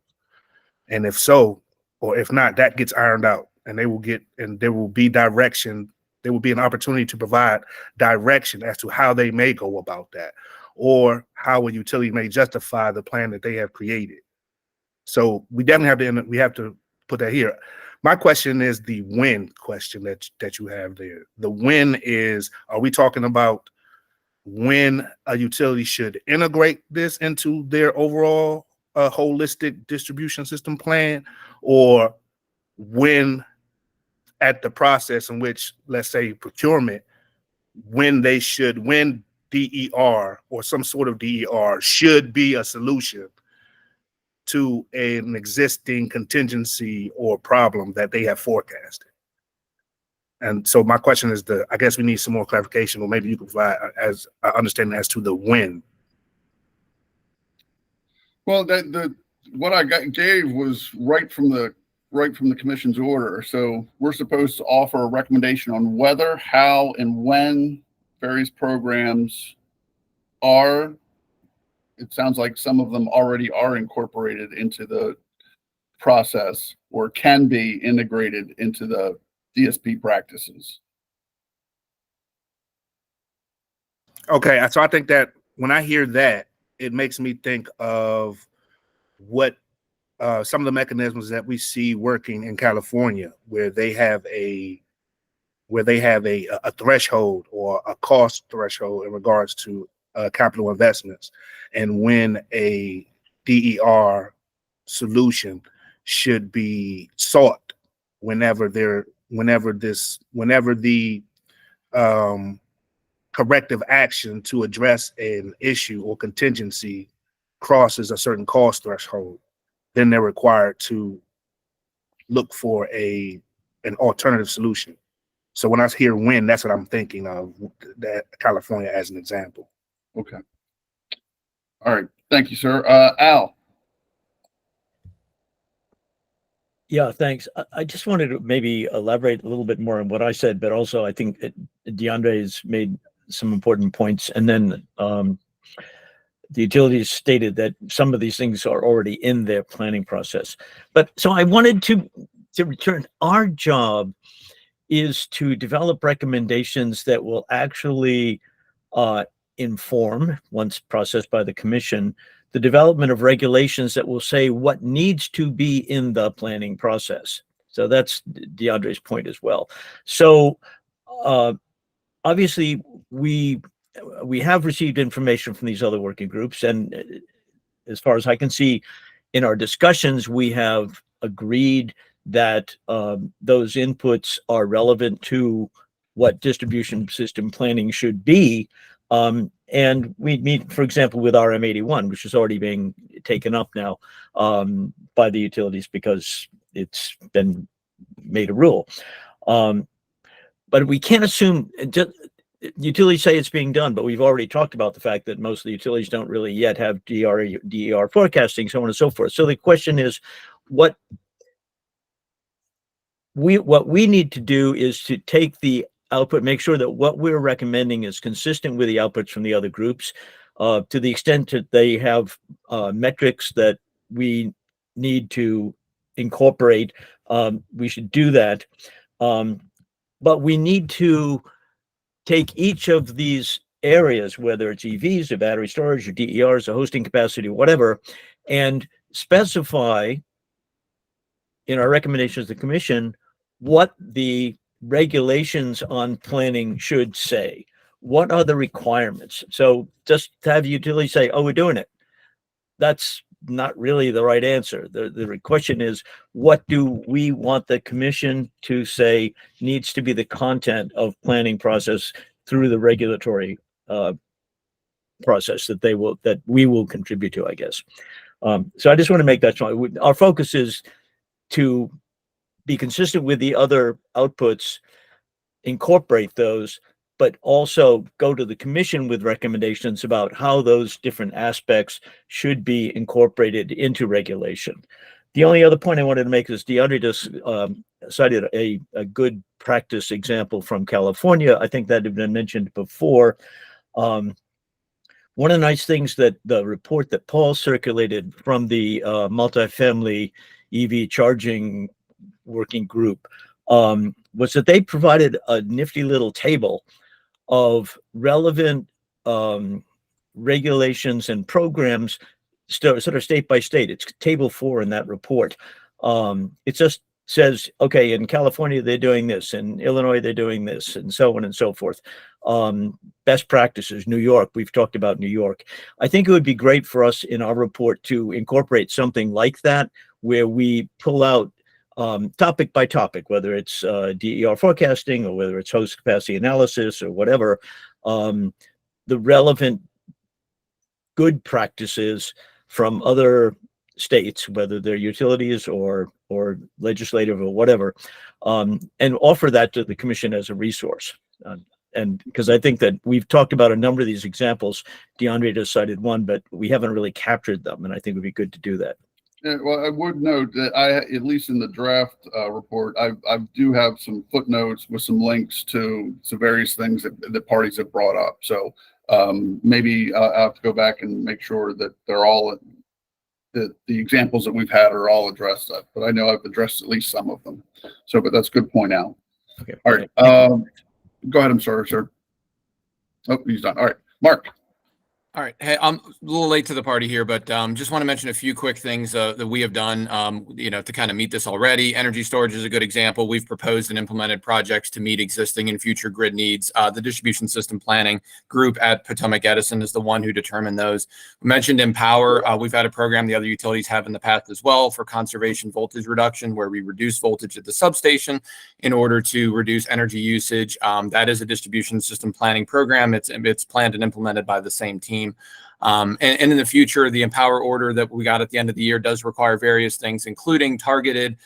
And if so, or if not, that gets ironed out, and there will be direction. There will be an opportunity to provide direction as to how they may go about that, or how a utility may justify the plan that they have created. So we definitely have to put that here. My question is the when question that you have there. The when is, are we talking about when a utility should integrate this into their overall holistic distribution system plan, or when at the process in which, let's say, procurement, when DER or some sort of DER should be a solution to an existing contingency or problem that they have forecasted. And so my question is, I guess we need some more clarification, or maybe you can provide as understanding as to the when. Well, what I gave was right from the commission's order. So we're supposed to offer a recommendation on whether, how, and when various programs are. It sounds like some of them already are incorporated into the process or can be integrated into the DSP practices. Okay, so I think that when I hear that, it makes me think of what some of the mechanisms that we see working in California, where they have a threshold or a cost threshold in regards to capital investments, and when a DER solution should be sought whenever the corrective action to address an issue or contingency crosses a certain cost threshold, then they're required to look for an alternative solution. So when I hear when, that's what I'm thinking of, that California as an example. Okay. All right. Thank you, sir. Al. Yeah, thanks. I just wanted to maybe elaborate a little bit more on what I said, but also I think DeAndre has made some important points. And then the utilities stated that some of these things are already in their planning process. But so I wanted to return. Our job is to develop recommendations that will actually inform, once processed by the commission, the development of regulations that will say what needs to be in the planning process. So that's DeAndre's point as well. So obviously we have received information from these other working groups, and as far as I can see in our discussions, we have agreed that those inputs are relevant to what distribution system planning should be. and we meet, for example, with RM81, which is already being taken up now by the utilities because it's been made a rule. But we can't assume, utilities say it's being done, but we've already talked about the fact that most of the utilities don't really yet have DER forecasting, so on and so forth. So the question is, what we need to do is to take the output, make sure that what we're recommending is consistent with the outputs from the other groups, to the extent that they have metrics that we need to incorporate. We should do that. But we need to take each of these areas, whether it's EVs or battery storage or DERs or hosting capacity or whatever, and specify in our recommendations to the commission what the regulations on planning should say. What are the requirements? So just to have utilities say, oh, we're doing it, that's not really the right answer. The question is, what do we want the commission to say needs to be the content of planning process through the regulatory process that we will contribute to, I guess. So I just want to make that strong. Our focus is to be consistent with the other outputs, incorporate those, but also go to the commission with recommendations about how those different aspects should be incorporated into regulation. The only other point I wanted to make is DeAndre just cited a good practice example from California. I think that had been mentioned before. One of the nice things that the report that Paul circulated from the multifamily EV charging working group was that they provided a nifty little table of relevant regulations and programs, sort of state by state. It's table 4 in that report. It just says, okay, in California, they're doing this, in Illinois, they're doing this, and so on and so forth. Best practices, New York, we've talked about New York. I think it would be great for us in our report to incorporate something like that, where we pull out topic by topic, whether it's DER forecasting or whether it's host capacity analysis or whatever, the relevant good practices from other states, whether they're utilities or legislative or whatever, and offer that to the commission as a resource. And because I think that we've talked about a number of these examples, DeAndre just cited one, but we haven't really captured them, and I think it would be good to do that. Yeah, well, I would note that at least in the draft report, I do have some footnotes with some links to various things that parties have brought up. So maybe I'll have to go back and make sure that they're all, the examples that we've had are all addressed. But I know I've addressed at least some of them. So, but that's a good point out. Okay. All right. Go ahead. I'm sorry, sir. Oh, he's done. All right. Mark. All right. Hey, I'm a little late to the party here, but just want to mention a few quick things that we have done, to kind of meet this already. Energy storage is a good example. We've proposed and implemented projects to meet existing and future grid needs. The distribution system planning group at Potomac Edison is the one who determined those. We mentioned Empower. We've had a program the other utilities have in the past as well for conservation voltage reduction, where we reduce voltage at the substation in order to reduce energy usage. That is a distribution system planning program. It's planned and implemented by the same team. And in the future, the Empower order that we got at the end of the year does require various things, including targeted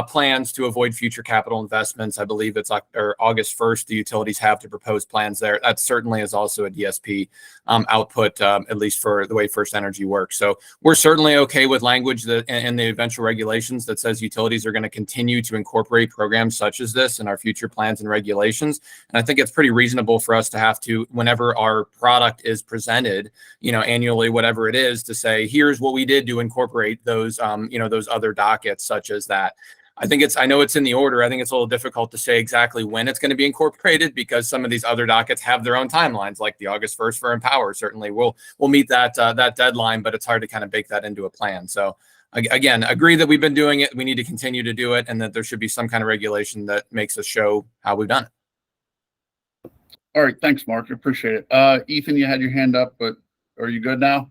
plans to avoid future capital investments. I believe it's August 1st, the utilities have to propose plans there. That certainly is also a DSP output, at least for the way First Energy works. So we're certainly okay with language that in the eventual regulations that says utilities are going to continue to incorporate programs such as this in our future plans and regulations. And I think it's pretty reasonable for us to have to, whenever our product is presented, annually, whatever it is, to say, here's what we did to incorporate those, those other dockets such as that. I know it's in the order. I think it's a little difficult to say exactly when it's going to be incorporated because some of these other dockets have their own timelines, like the August 1st for Empower. Certainly we'll meet that deadline, but it's hard to kind of bake that into a plan. So again, agree that we've been doing it. We need to continue to do it, and that there should be some kind of regulation that makes us show how we've done it. All right. Thanks, Mark. I appreciate it. Ethan, you had your hand up, but are you good now?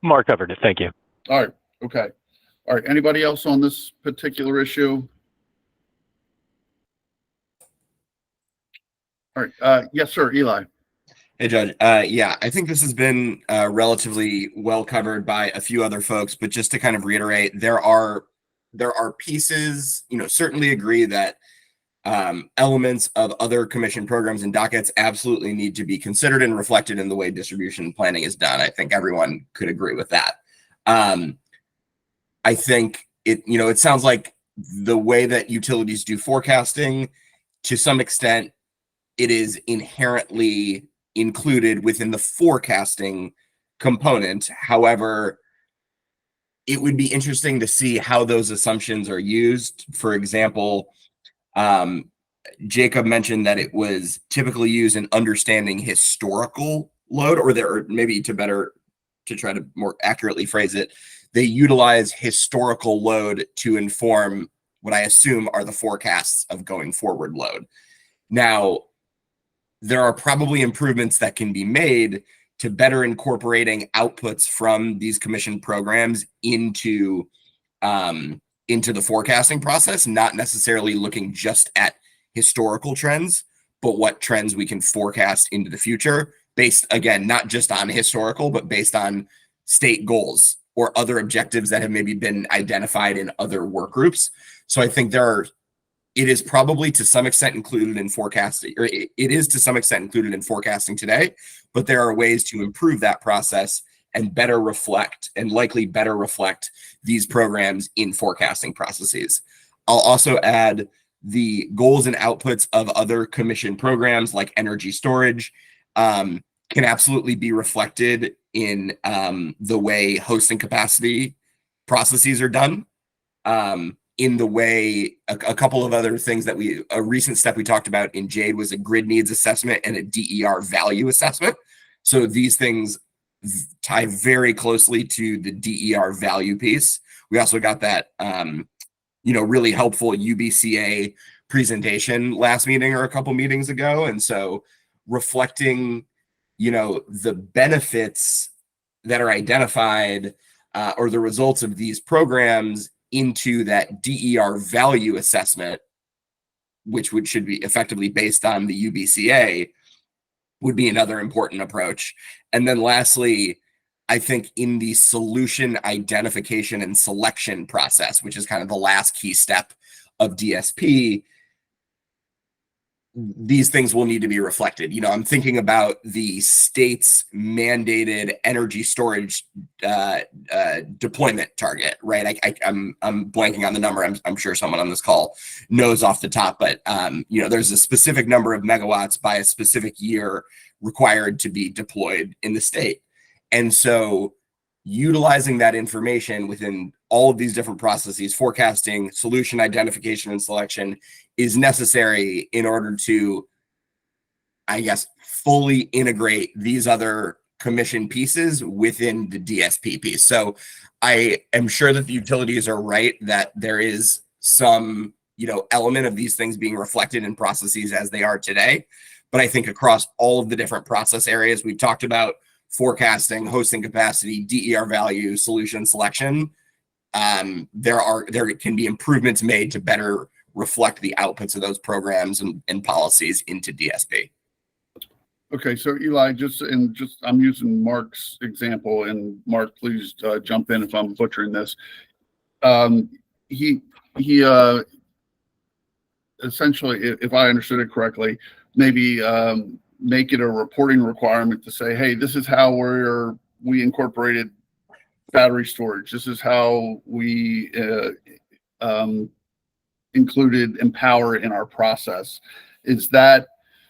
Mark covered it. Thank you. All right. Okay. All right. Anybody else on this particular issue? All right. Yes, sir. Eli. Hey, Judge. Yeah, I think this has been relatively well covered by a few other folks, but just to kind of reiterate, there are pieces, certainly agree that elements of other commission programs and dockets absolutely need to be considered and reflected in the way distribution planning is done. I think everyone could agree with that. I think it sounds like the way that utilities do forecasting, to some extent, it is inherently included within the forecasting component. However, it would be interesting to see how those assumptions are used. For example, Jacob mentioned that it was typically used in understanding historical load, or maybe to try to more accurately phrase it, they utilize historical load to inform what I assume are the forecasts of going forward load. Now, there are probably improvements that can be made to better incorporating outputs from these commission programs into the forecasting process, not necessarily looking just at historical trends, but what trends we can forecast into the future based, again, not just on historical, but based on state goals or other objectives that have maybe been identified in other work groups. So I think it is probably to some extent included in forecasting, or it is to some extent included in forecasting today, but there are ways to improve that process and likely better reflect these programs in forecasting processes. I'll also add the goals and outputs of other commission programs like energy storage can absolutely be reflected in the way hosting capacity processes are done. In the way a couple of other things that a recent step we talked about in Jade was a grid needs assessment and a DER value assessment. So these things tie very closely to the DER value piece. We also got that, really helpful UBCA presentation last meeting or a couple meetings ago. And so reflecting, the benefits that are identified or the results of these programs into that DER value assessment, which should be effectively based on the UBCA, would be another important approach. And then lastly, I think in the solution identification and selection process, which is kind of the last key step of DSP, these things will need to be reflected. I'm thinking about the state's mandated energy storage deployment target, right? I'm blanking on the number. I'm sure someone on this call knows off the top, but there's a specific number of megawatts by a specific year required to be deployed in the state. And so utilizing that information within all of these different processes, forecasting, solution identification, and selection, is necessary in order to, I guess, fully integrate these other commission pieces within the DSP piece. So I am sure that the utilities are right that there is some, element of these things being reflected in processes as they are today. But I think across all of the different process areas we've talked about, forecasting, hosting capacity, DER value, solution selection, there can be improvements made to better reflect the outputs of those programs and policies into DSP. Okay, so Eli, I'm using Mark's example, and Mark, please jump in if I'm butchering this. He essentially, if I understood it correctly, maybe make it a reporting requirement to say, hey, this is how we incorporated battery storage. This is how we included Empower in our process. Is that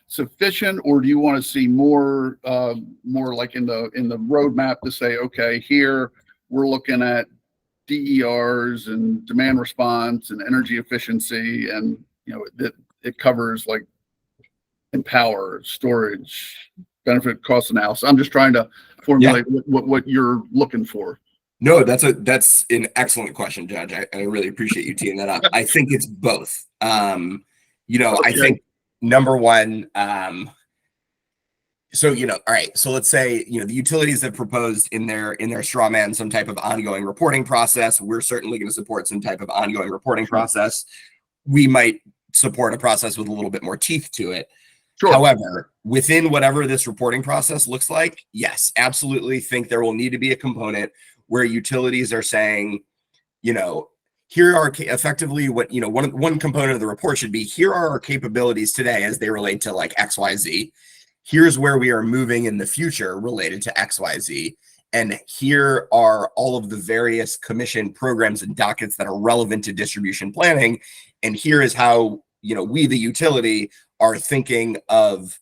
sufficient, or do you want to see more like in the roadmap to say, okay, here we're looking at DERs and demand response and energy efficiency, and it covers like Empower, storage, benefit cost analysis. I'm just trying to formulate what you're looking for. No, that's an excellent question, Judge. I really appreciate you teeing that up. I think it's both. Okay. I think number one, all right. So let's say, the utilities have proposed in their straw man some type of ongoing reporting process. We're certainly going to support some type of ongoing reporting process. We might support a process with a little bit more teeth to it. Sure. However, within whatever this reporting process looks like, yes, absolutely think there will need to be a component where utilities are saying, you know, here are effectively what, you know, one component of the report should be, here are our capabilities today as they relate to like XYZ. Here's where we are moving in the future related to XYZ. And here are all of the various commission programs and dockets that are relevant to distribution planning. And here is how, you know, we, the utility, are thinking of,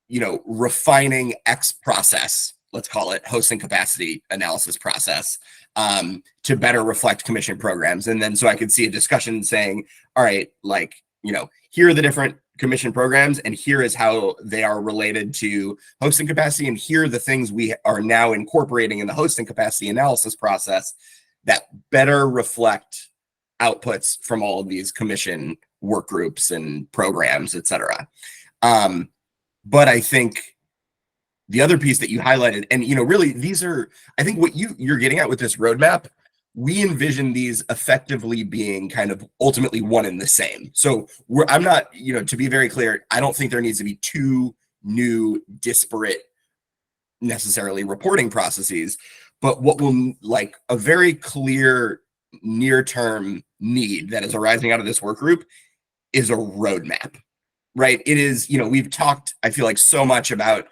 you know, refining X process, let's call it hosting capacity analysis process, to better reflect commission programs. And then so I could see a discussion saying, all right, like, you know, here are the different commission programs and here is how they are related to hosting capacity. And here are the things we are now incorporating in the hosting capacity analysis process that better reflect outputs from all of these commission work groups and programs, et cetera. But I think the other piece that you highlighted, and, you know, really these are, I think what you're getting at with this roadmap, we envision these effectively being kind of ultimately one and the same. So I'm not, you know, to be very clear, I don't think there needs to be two new disparate necessarily reporting processes, but what will, like, a very clear near-term need that is arising out of this work group is a roadmap, right? It is, you know, we've talked, I feel like, so much about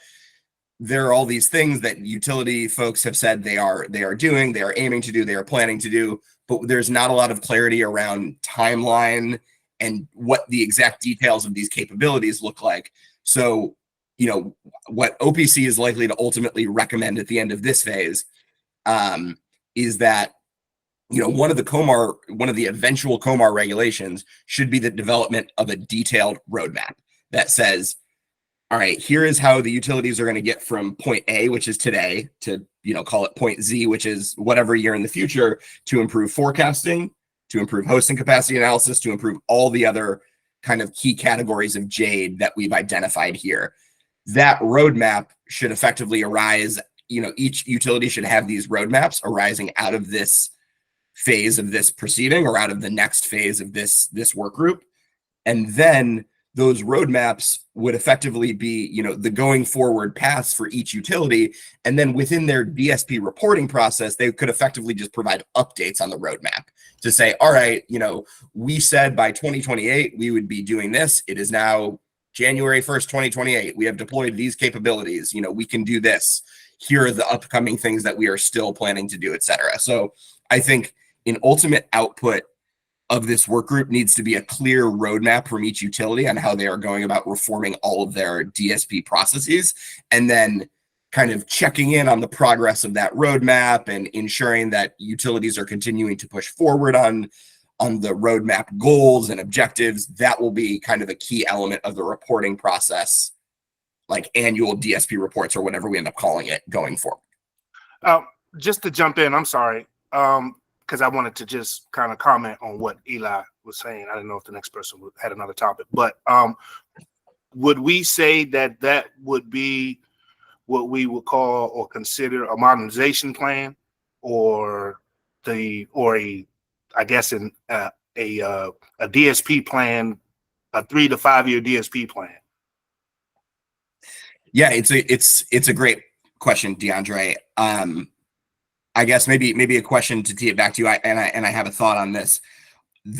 there are all these things that utility folks have said they are doing, they are aiming to do, they are planning to do, but there's not a lot of clarity around timeline and what the exact details of these capabilities look like. So, you know, what OPC is likely to ultimately recommend at the end of this phase is that, you know, one of the eventual COMAR regulations should be the development of a detailed roadmap that says, all right, here is how the utilities are going to get from point A, which is today, to, you know, call it point Z, which is whatever year in the future, to improve forecasting, to improve hosting capacity analysis, to improve all the other kind of key categories of JADE that we've identified here. That roadmap should effectively arise, you know, each utility should have these roadmaps arising out of this phase of this proceeding or out of the next phase of this work group. And then those roadmaps would effectively be, you know, the going forward paths for each utility. And then within their DSP reporting process, they could effectively just provide updates on the roadmap to say, all right, you know, we said by 2028, we would be doing this. It is now January 1st, 2028. We have deployed these capabilities. You know, we can do this. Here are the upcoming things that we are still planning to do, et cetera. So I think an ultimate output of this work group needs to be a clear roadmap from each utility on how they are going about reforming all of their DSP processes, and then kind of checking in on the progress of that roadmap and ensuring that utilities are continuing to push forward on the roadmap goals and objectives. That will be kind of a key element of the reporting process, like annual DSP reports or whatever we end up calling it going forward. Just to jump in, I'm sorry. Because I wanted to just kind of comment on what Eli was saying. I didn't know if the next person had another topic, but would we say that that would be what we would call or consider a modernization plan, or a DSP plan, a 3 to 5 year DSP plan? Yeah, it's a great question, DeAndre. I guess maybe a question to tee it back to you. I have a thought on this.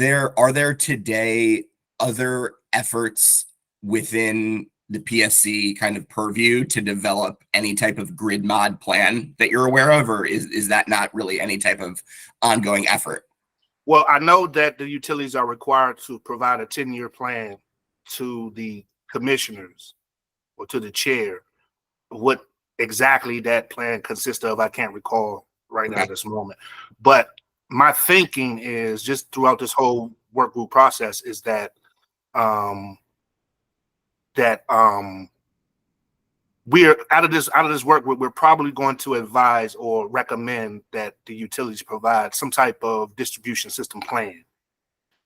Are there today other efforts within the PSC kind of purview to develop any type of grid mod plan that you're aware of, or is that not really any type of ongoing effort? Well, I know that the utilities are required to provide a 10-year plan to the commissioners or to the chair. What exactly that plan consists of, I can't recall right now at this moment. But my thinking is, just throughout this whole work group process, is that we're out of this work group, we're probably going to advise or recommend that the utilities provide some type of distribution system plan.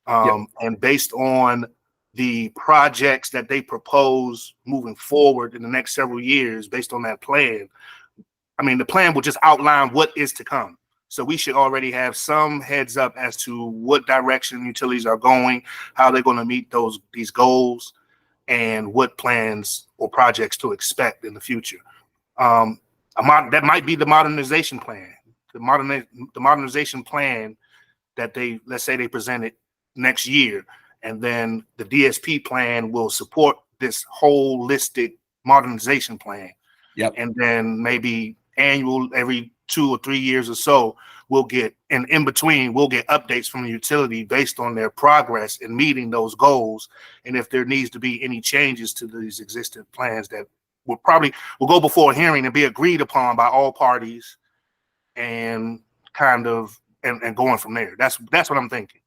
And based on the projects that they propose moving forward in the next several years, based on that plan, I mean, the plan will just outline what is to come. So we should already have some heads up as to what direction utilities are going, how they're going to meet these goals. and what plans or projects to expect in the future. That might be the modernization plan. The modernization plan that let's say they present it next year, and then the DSP plan will support this holistic modernization plan. Yep. And then maybe annual, every 2 or 3 years or so, we'll get, and in between, we'll get updates from the utility based on their progress in meeting those goals. And if there needs to be any changes to these existing plans, that will go before a hearing and be agreed upon by all parties, and kind of and going from there. That's what I'm thinking.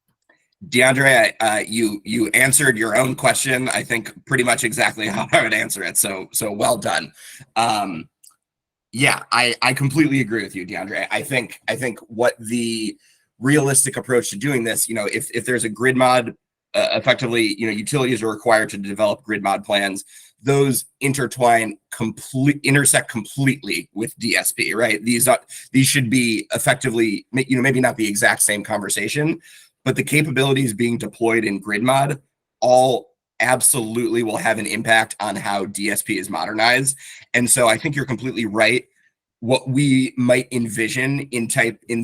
DeAndre, you answered your own question, I think, pretty much exactly how I would answer it. So well done. Yeah, I completely agree with you, DeAndre. I think what the realistic approach to doing this, if there's a grid mod, effectively, utilities are required to develop grid mod plans. Those intersect completely with DSP, right? These should be effectively, maybe not the exact same conversation, but the capabilities being deployed in grid mod all absolutely will have an impact on how DSP is modernized. And so I think you're completely right. What we might envision in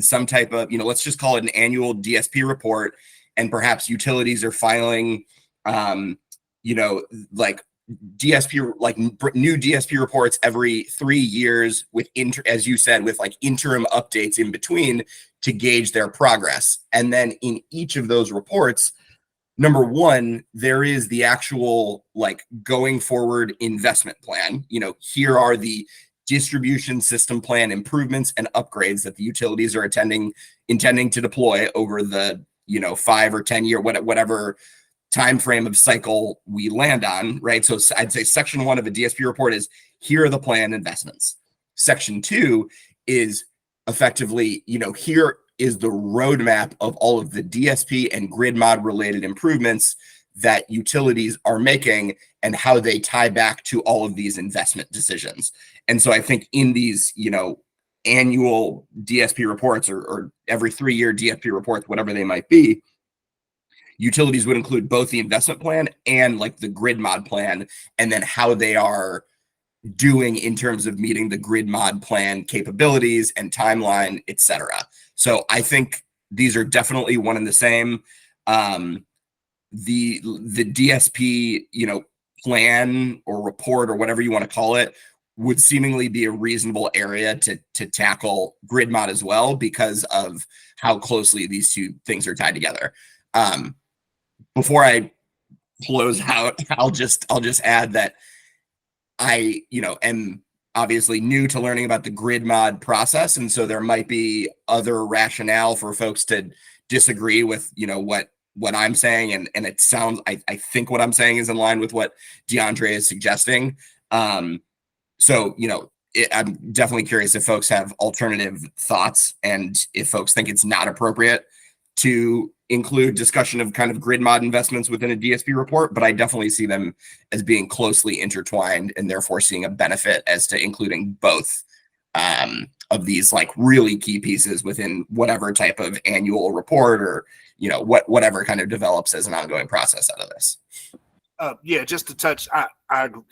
some type of, let's just call it an annual DSP report, and perhaps utilities are filing, like DSP, like new DSP reports every 3 years with, as you said, with like interim updates in between to gauge their progress. And then in each of those reports, number one, there is the actual like going forward investment plan. Here are the distribution system plan improvements and upgrades that the utilities are intending to deploy over the 5 or 10 year, whatever time frame of cycle we land on, right? So I'd say section 1 of a DSP report is, here are the planned investments. Section 2 is effectively, here is the roadmap of all of the DSP and grid mod related improvements that utilities are making and how they tie back to all of these investment decisions. And so I think in these, annual DSP reports or every 3 year DSP reports, whatever they might be, utilities would include both the investment plan and like the grid mod plan, and then how they are doing in terms of meeting the grid mod plan capabilities and timeline, etc. So I think these are definitely one and the same. The DSP, plan or report or whatever you want to call it would seemingly be a reasonable area to tackle grid mod as well, because of how closely these two things are tied together. Before I close out, I'll just add that I, am obviously new to learning about the grid mod process. And so there might be other rationale for folks to disagree with, what I'm saying. And it sounds, I think what I'm saying is in line with what DeAndre is suggesting. So, I'm definitely curious if folks have alternative thoughts, and if folks think it's not appropriate to include discussion of kind of grid mod investments within a DSP report, but I definitely see them as being closely intertwined, and therefore seeing a benefit as to including both of these like really key pieces within whatever type of annual report, or whatever kind of develops as an ongoing process out of this. Yeah, just to touch,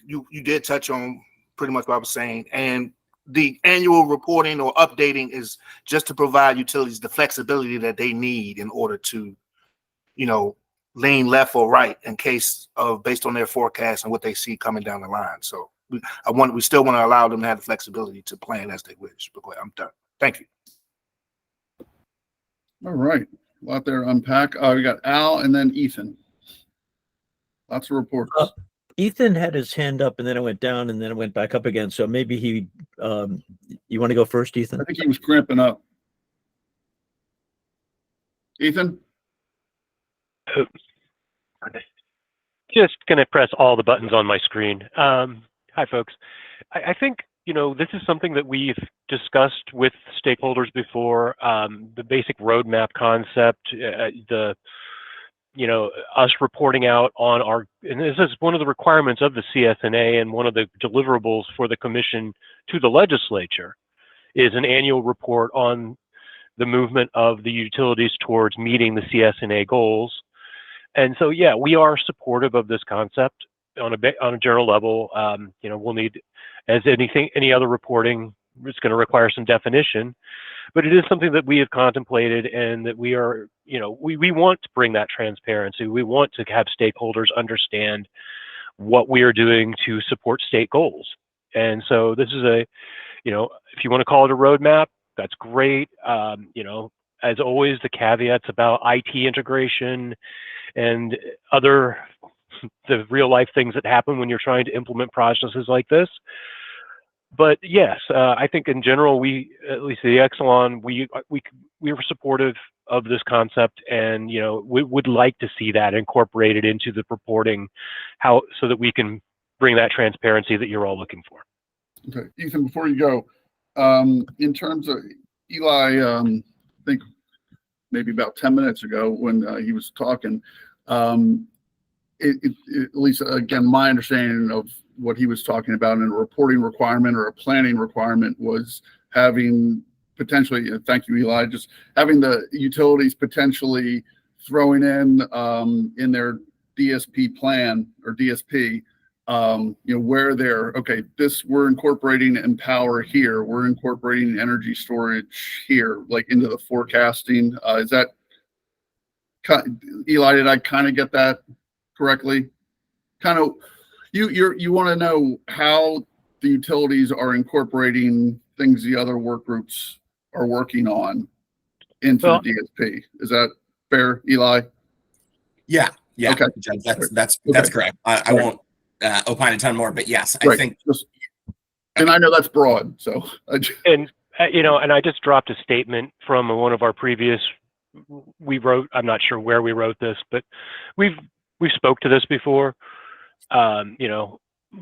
you did touch on pretty much what I was saying, and the annual reporting or updating is just to provide utilities the flexibility that they need in order to, lean left or right in case of, based on their forecast and what they see coming down the line. So we still want to allow them to have the flexibility to plan as they wish. But I'm done. Thank you. All right. A lot there to unpack. We got Al and then Ethan. Lots of reports. Ethan had his hand up, and then it went down, and then it went back up again. So maybe you want to go first, Ethan? I think he was cramping up. Ethan? Just going to press all the buttons on my screen. Hi, folks. I think, this is something that we've discussed with stakeholders before. The basic roadmap concept, us reporting out on our, and this is one of the requirements of the CSNA and one of the deliverables for the commission to the legislature, is an annual report on the movement of the utilities towards meeting the CSNA goals. And so, yeah, we are supportive of this concept. on a general level, we'll need, as any other reporting, it's going to require some definition, but it is something that we have contemplated and that we are, we want to bring that transparency. We want to have stakeholders understand what we are doing to support state goals. And so this is if you want to call it a roadmap, that's great. As always, the caveats about IT integration and other the real life things that happen when you're trying to implement processes like this. But yes, I think in general, at least the Exelon, we were supportive of this concept, and we would like to see that incorporated into the reporting, so that we can bring that transparency that you're all looking for. Okay, Ethan, before you go, in terms of Eli, I think maybe about 10 minutes ago when he was talking, at least again, my understanding of what he was talking about in a reporting requirement or a planning requirement was having potentially, thank you, Eli, just having the utilities potentially throwing in their DSP plan or DSP, where they're, okay, we're incorporating Empower here, we're incorporating energy storage here, like into the forecasting. Is that, Eli, did I kind of get that correctly? Kind of, you want to know how the utilities are incorporating things the other work groups are working on into the DSP. Is that fair, Eli? Yeah. Okay. Judge, that's correct. I won't opine a ton more, but yes, I think. And I know that's broad, so. And I just dropped a statement from one of our previous. We wrote. I'm not sure where we wrote this, but we've spoke to this before.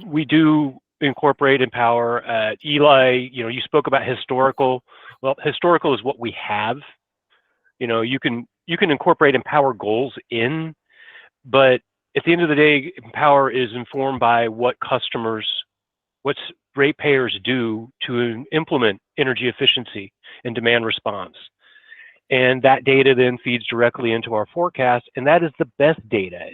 We do incorporate Empower. Eli, you spoke about historical. Well, historical is what we have. You can incorporate Empower goals in, but at the end of the day, Empower is informed by what ratepayers do to implement energy efficiency and demand response. And that data then feeds directly into our forecast, and that is the best data.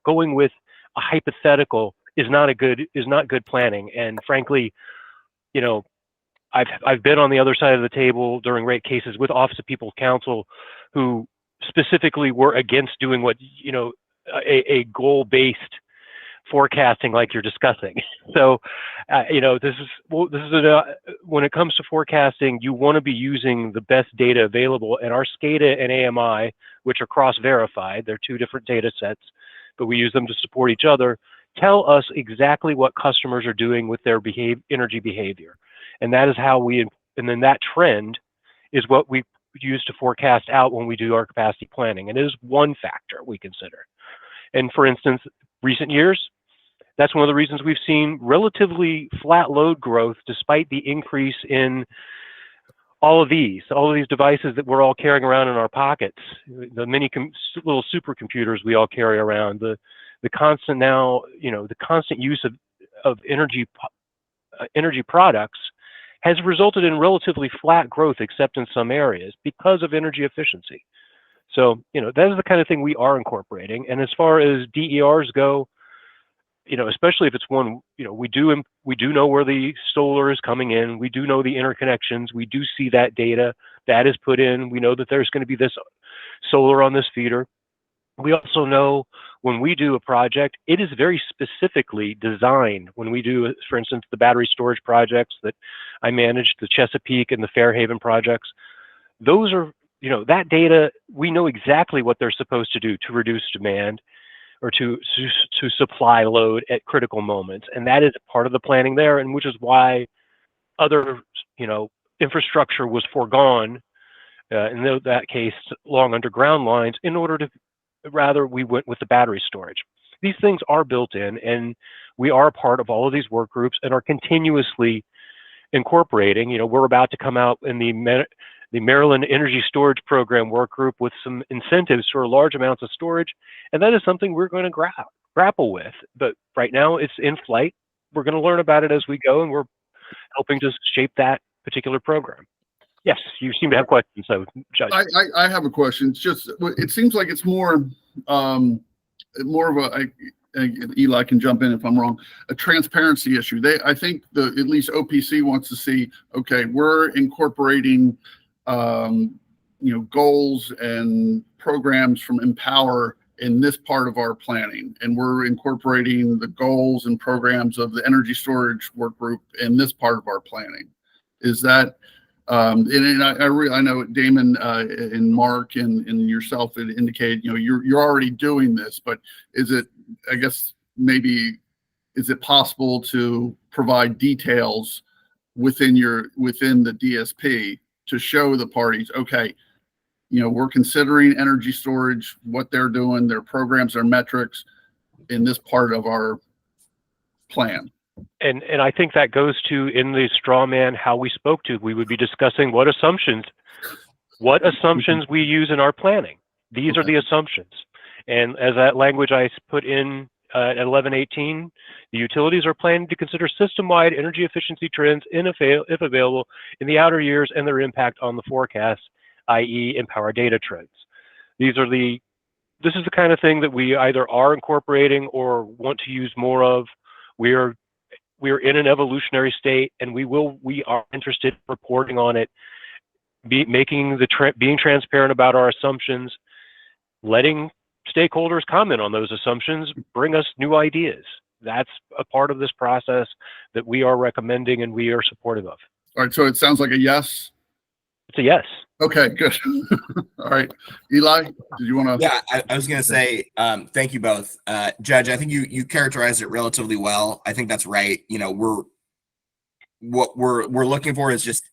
Going with a hypothetical is not good planning. And frankly, I've been on the other side of the table during rate cases with Office of People's Counsel, who specifically were against doing what a goal-based forecasting like you're discussing. So, this is when it comes to forecasting, you want to be using the best data available, and our SCADA and AMI, which are cross-verified, they're two different data sets, but we use them to support each other, tell us exactly what customers are doing with their energy behavior. And that is and then that trend is what we use to forecast out when we do our capacity planning. And it is one factor we consider. And for instance, recent years, that's one of the reasons we've seen relatively flat load growth despite the increase in all of these devices that we're all carrying around in our pockets, the many little supercomputers we all carry around, the constant use of energy products has resulted in relatively flat growth, except in some areas, because of energy efficiency. So, that is the kind of thing we are incorporating. And as far as DERs go, especially if it's one, we do know where the solar is coming in. We do know the interconnections. We do see that data that is put in. We know that there's going to be this solar on this feeder. We also know when we do a project, it is very specifically designed. When we do, for instance, the battery storage projects that I managed, the Chesapeake and the Fairhaven projects, those are, that data, we know exactly what they're supposed to do to reduce demand or to supply load at critical moments. And that is part of the planning there, and which is why other, infrastructure was foregone, in that case, long underground lines, in order to, rather we went with the battery storage. These things are built in, and we are a part of all of these work groups and are continuously incorporating. We're about to come out in the Maryland Energy Storage Program work group with some incentives for large amounts of storage, and that is something we're going to grapple with. But right now it's in flight. We're going to learn about it as we go, and we're helping to shape that particular program. Yes, you seem to have questions, so Judge. I have a question. It's just, it seems like it's more of a, Eli can jump in if I'm wrong, a transparency issue. I think at least OPC wants to see, okay, we're incorporating, goals and programs from Empower in this part of our planning, and we're incorporating the goals and programs of the energy storage work group in this part of our planning. Is that, and I know Damon and Mark and yourself had indicated, you're already doing this, but is it, I guess maybe, is it possible to provide details within the DSP to show the parties, okay, we're considering energy storage, what they're doing, their programs, their metrics in this part of our plan. And I think that goes to, in the straw man, how we spoke to, we would be discussing what assumptions we use in our planning. These are the assumptions. And as that language I put in at 1118, the utilities are planning to consider system-wide energy efficiency trends if available in the outer years and their impact on the forecast, i.e. Empower data trends. This is the kind of thing that we either are incorporating or want to use more of. We are in an evolutionary state, and we are interested in reporting on it, being transparent about our assumptions, letting stakeholders comment on those assumptions, bring us new ideas. That's a part of this process that we are recommending and we are supportive of. All right, so it sounds like a yes. It's a yes. Okay, good. All right, Eli, did you want to? Yeah, I was going to say, thank you both. Judge, I think you characterized it relatively well. I think that's right. What we're looking for is just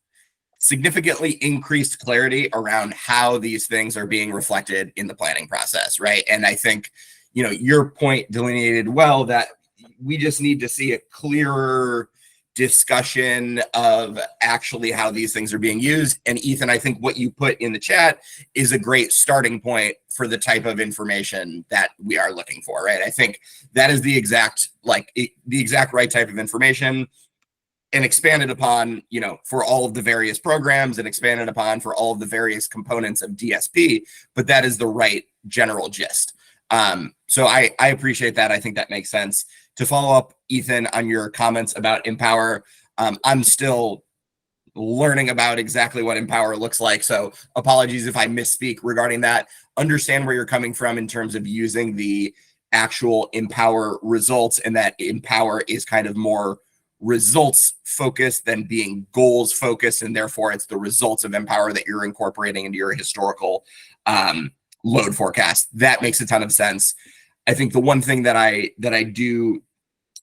significantly increased clarity around how these things are being reflected in the planning process, right? And I think, your point delineated well that we just need to see a clearer discussion of actually how these things are being used. And Ethan, I think what you put in the chat is a great starting point for the type of information that we are looking for, right? I think that is the exact right type of information, and expanded upon, for all of the various programs, and expanded upon for all of the various components of DSP, but that is the right general gist. So I appreciate that. I think that makes sense. To follow up, Ethan, on your comments about Empower, I'm still learning about exactly what Empower looks like. So apologies if I misspeak regarding that. Understand where you're coming from in terms of using the actual Empower results, and that Empower is kind of more results focused than being goals focused, and therefore it's the results of Empower that you're incorporating into your historical load forecast. That makes a ton of sense. I think the one thing that I do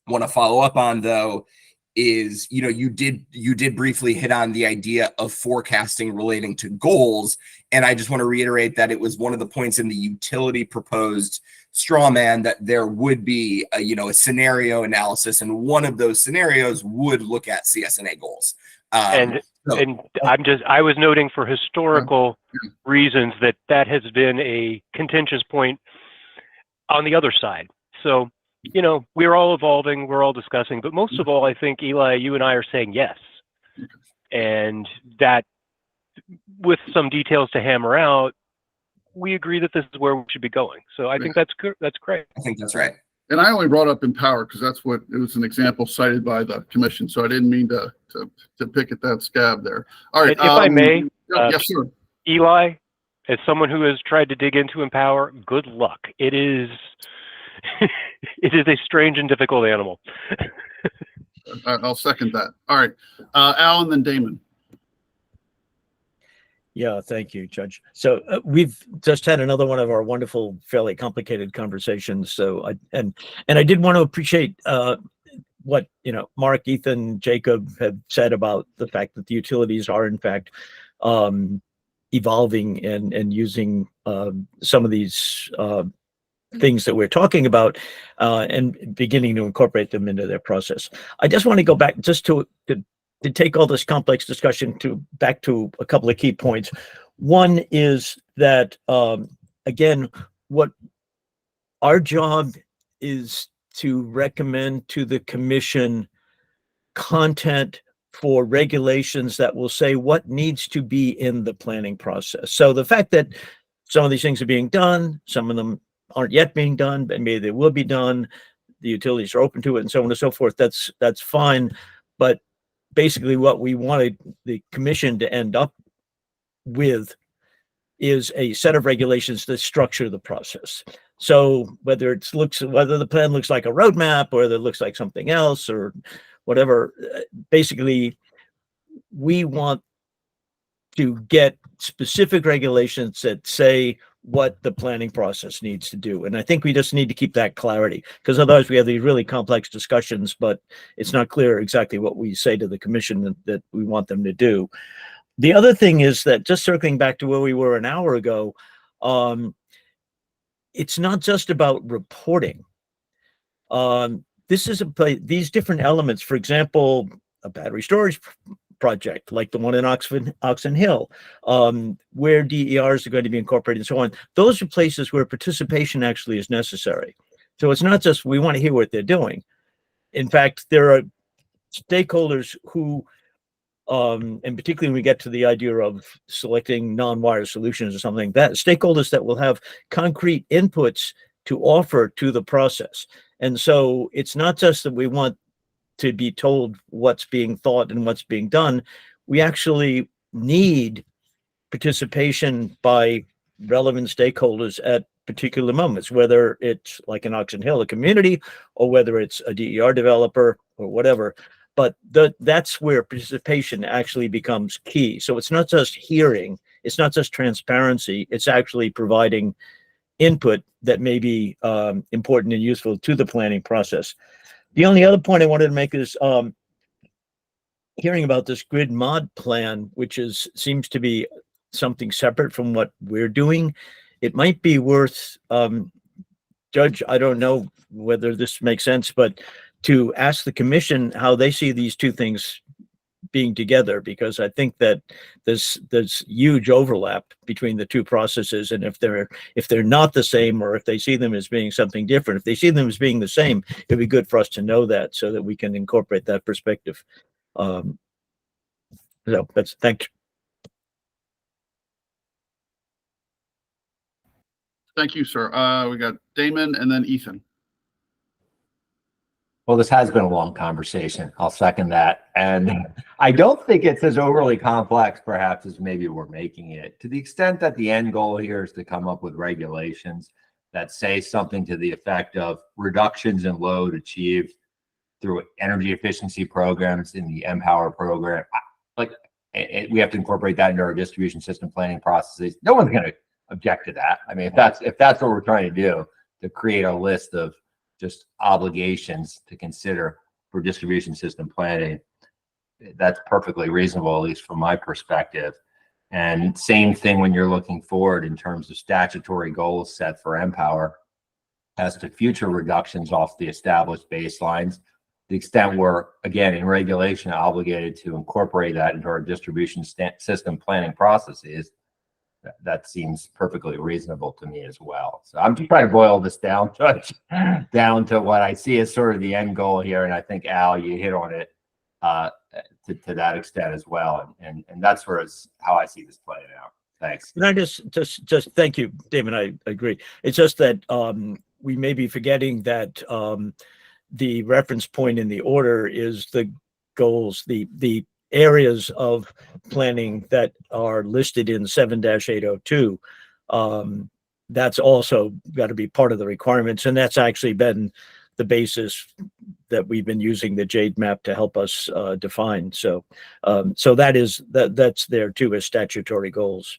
want to follow up on, though, is you did briefly hit on the idea of forecasting relating to goals, and I just want to reiterate that it was one of the points in the utility proposed straw man that there would be a scenario analysis, and one of those scenarios would look at CSNA goals. I was noting for historical reasons that has been a contentious point on the other side. So, we're all evolving, we're all discussing, but most of all, I think, Eli, you and I are saying yes. And that, with some details to hammer out, we agree that this is where we should be going. So I think that's good. That's great. I think that's right. And I only brought up Empower because it was an example cited by the commission. So I didn't mean to pick at that scab there. All right. If I may, yes, sir. Eli, as someone who has tried to dig into Empower, good luck. It is a strange and difficult animal. I'll second that. All right. Al, and then Damon. Yeah, thank you, Judge. So we've just had another one of our wonderful, fairly complicated conversations. So I did want to appreciate what Mark, Ethan, Jacob have said about the fact that the utilities are in fact evolving and using some of these things that we're talking about and beginning to incorporate them into their process. I just want to go back just to take all this complex discussion back to a couple of key points. One is that, again, what our job is to recommend to the commission content for regulations that will say what needs to be in the planning process. So the fact that some of these things are being done, some of them aren't yet being done, but maybe they will be done. The utilities are open to it, and so on and so forth. That's fine. But basically, what we wanted the commission to end up with is a set of regulations that structure the process. So whether the plan looks like a roadmap, or whether it looks like something else, or whatever, basically, we want to get specific regulations that say what the planning process needs to do. And I think we just need to keep that clarity, because otherwise we have these really complex discussions, but it's not clear exactly what we say to the commission that we want them to do. The other thing is that, just circling back to where we were an hour ago, it's not just about reporting. This is these different elements, for example, a battery storage project like the one in Oxon Hill, where DERs are going to be incorporated and so on. Those are places where participation actually is necessary. So it's not just we want to hear what they're doing. In fact, there are stakeholders who, and particularly when we get to the idea of selecting non-wire solutions or something, that stakeholders that will have concrete inputs to offer to the process. And so it's not just that we want to be told what's being thought and what's being done. We actually need participation by relevant stakeholders at particular moments, whether it's like in Oxon Hill, a community, or whether it's a DER developer or whatever. But that's where participation actually becomes key. So it's not just hearing, it's not just transparency, it's actually providing input that may be important and useful to the planning process. The only other point I wanted to make is hearing about this grid mod plan, which seems to be something separate from what we're doing. It might be worth, Judge, I don't know whether this makes sense, but to ask the commission how they see these two things being together, because I think that there's huge overlap between the two processes, and if they're not the same, or if they see them as being something different, if they see them as being the same, it'd be good for us to know that so that we can incorporate that perspective. So thanks. Thank you, sir. We got Damon and then Ethan. Well, this has been a long conversation. I'll second that. And I don't think it's as overly complex, perhaps, as maybe we're making it. To the extent that the end goal here is to come up with regulations that say something to the effect of reductions in load achieved through energy efficiency programs in the Empower program. We have to incorporate that into our distribution system planning processes. No one's going to object to that. I mean, if that's what we're trying to do, to create a list of just obligations to consider for distribution system planning, that's perfectly reasonable, at least from my perspective. And same thing when you're looking forward in terms of statutory goals set for Empower as to future reductions off the established baselines. The extent we're, again, in regulation obligated to incorporate that into our distribution system planning processes, that seems perfectly reasonable to me as well. So I'm just trying to boil this down, Judge, down to what I see as sort of the end goal here. And I think, Al, you hit on it to that extent as well. And that's sort of how I see this playing out. Thanks. And I just thank you, Damon. I agree. It's just that we may be forgetting that the reference point in the order is the goals, the areas of planning that are listed in 7-802. That's also got to be part of the requirements, and that's actually been the basis that we've been using the JADE map to help us define. So that's there too as statutory goals.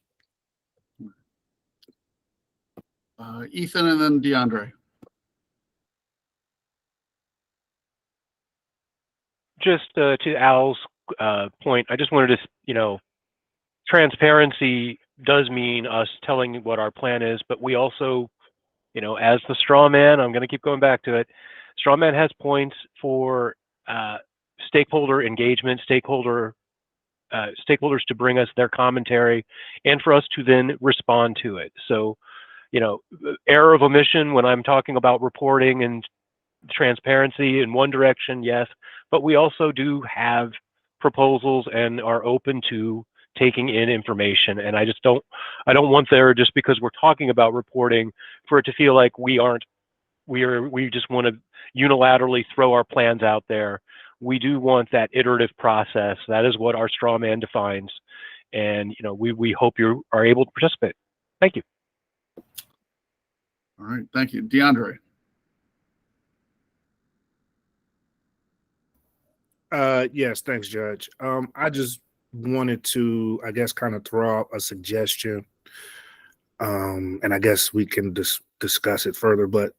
Ethan and then DeAndre. Just to Al's point, I just wanted to, transparency does mean us telling what our plan is, but we also, as the straw man, I'm going to keep going back to it. Straw man has points for stakeholder engagement, stakeholders to bring us their commentary, and for us to then respond to it. So, error of omission when I'm talking about reporting and transparency in one direction, yes, but we also do have proposals and are open to taking in information. And I don't want there, just because we're talking about reporting, for it to feel like we just want to unilaterally throw our plans out there. We do want that iterative process. That is what our straw man defines. And, we hope you are able to participate. Thank you. All right. Thank you. DeAndre. Yes, thanks, Judge. I just wanted to, I guess, kind of throw out a suggestion. And I guess we can discuss it further, but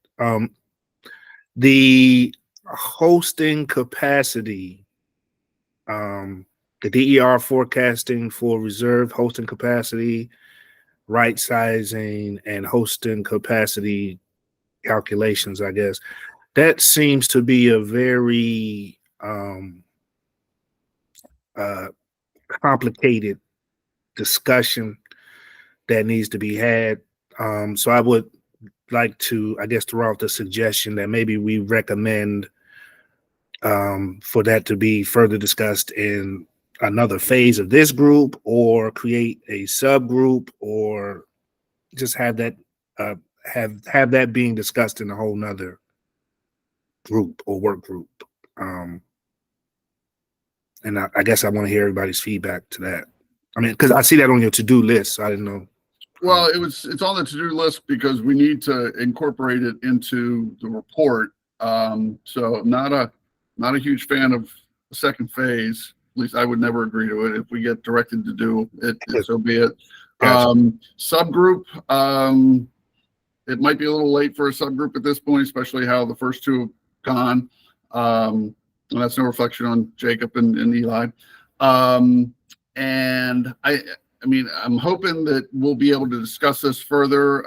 the hosting capacity, the DER forecasting for reserve hosting capacity, right sizing, and hosting capacity calculations, I guess, that seems to be a very complicated discussion that needs to be had. So I would like to, I guess, throw out the suggestion that maybe we recommend for that to be further discussed in another phase of this group, or create a subgroup, or just have that have that being discussed in a whole nother group or work group. And I guess I want to hear everybody's feedback to that. I mean, because I see that on your to-do list, so I didn't know. Well, it's on the to-do list because we need to incorporate it into the report. So not a huge fan of the second phase. At least I would never agree to it. If we get directed to do it, so be it. Gotcha. Subgroup, it might be a little late for a subgroup at this point, especially how the first two have gone. And that's no reflection on Jacob and Eli. And I mean, I'm hoping that we'll be able to discuss this further.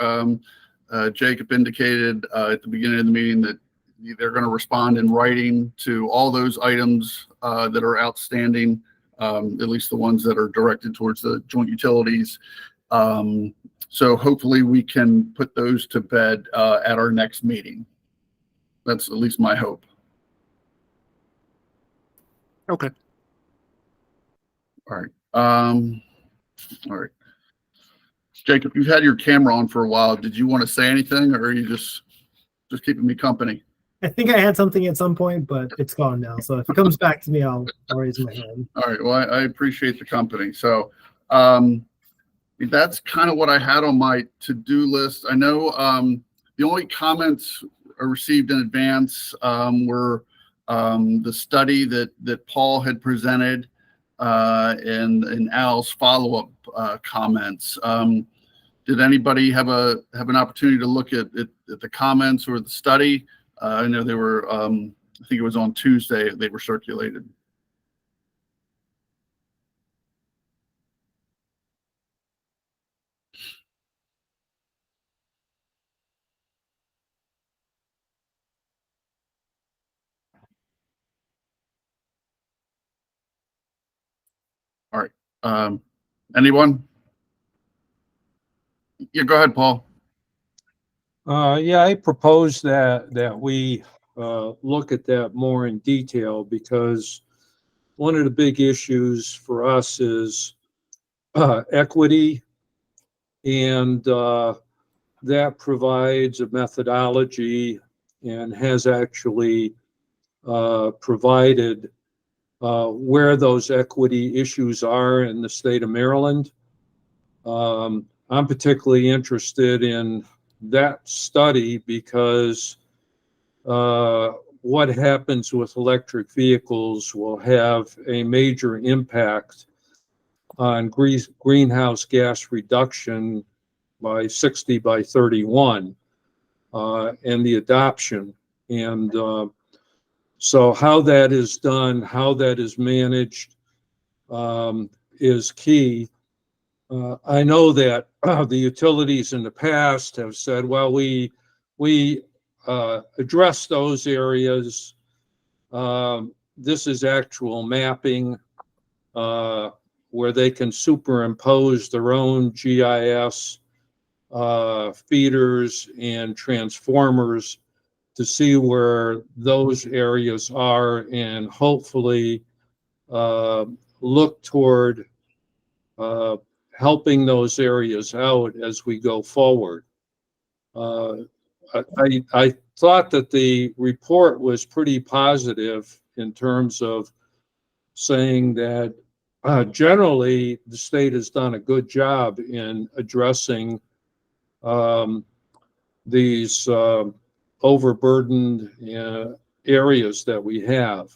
Jacob indicated at the beginning of the meeting that they're going to respond in writing to all those items that are outstanding, at least the ones that are directed towards the joint utilities. So hopefully we can put those to bed at our next meeting. That's at least my hope. Okay. All right. All right. Jacob, you've had your camera on for a while. Did you want to say anything, or are you just keeping me company? I think I had something at some point, but it's gone now. So if it comes back to me, I'll raise my hand. All right. Well, I appreciate the company. So that's kind of what I had on my to-do list. I know the only comments I received in advance were the study that Paul had presented and Al's follow-up comments. Did anybody have an opportunity to look at the comments or the study? I know they were, I think it was on Tuesday, they were circulated. All right. Anyone? Yeah, go ahead, Paul. Yeah, I propose that we look at that more in detail, because one of the big issues for us is equity, and that provides a methodology and has actually provided where those equity issues are in the state of Maryland. I'm particularly interested in that study because what happens with electric vehicles will have a major impact on greenhouse gas reduction by 60 by 31 and the adoption. And so how that is done, how that is managed is key. I know that the utilities in the past have said, well, we address those areas. This is actual mapping where they can superimpose their own GIS feeders and transformers to see where those areas are, and hopefully look toward helping those areas out as we go forward. I thought that the report was pretty positive in terms of saying that generally the state has done a good job in addressing these overburdened areas that we have.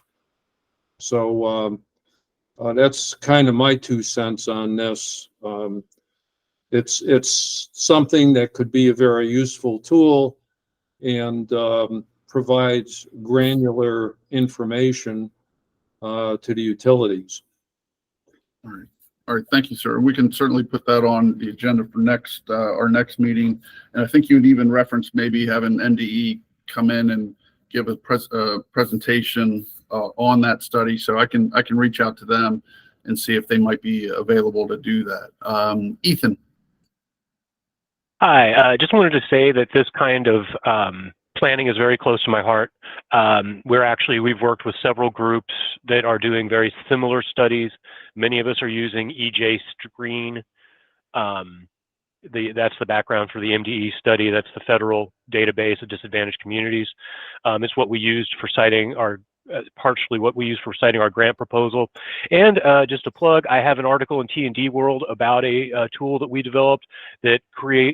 So that's kind of my 2 cents on this. It's something that could be a very useful tool and provides granular information to the utilities. All right. All right. Thank you, sir. We can certainly put that on the agenda for next our next meeting. And I think you'd even reference maybe having NDE come in and give a presentation on that study. So I can reach out to them and see if they might be available to do that. Ethan. Hi, just wanted to say that this kind of planning is very close to my heart. We've worked with several groups that are doing very similar studies. Many of us are using EJ Screen. That's the background for the MDE study. That's the federal database of disadvantaged communities. It's what we used for citing our partially what we use for citing our grant proposal. And just a plug, I have an article in T&D World about a tool that we developed that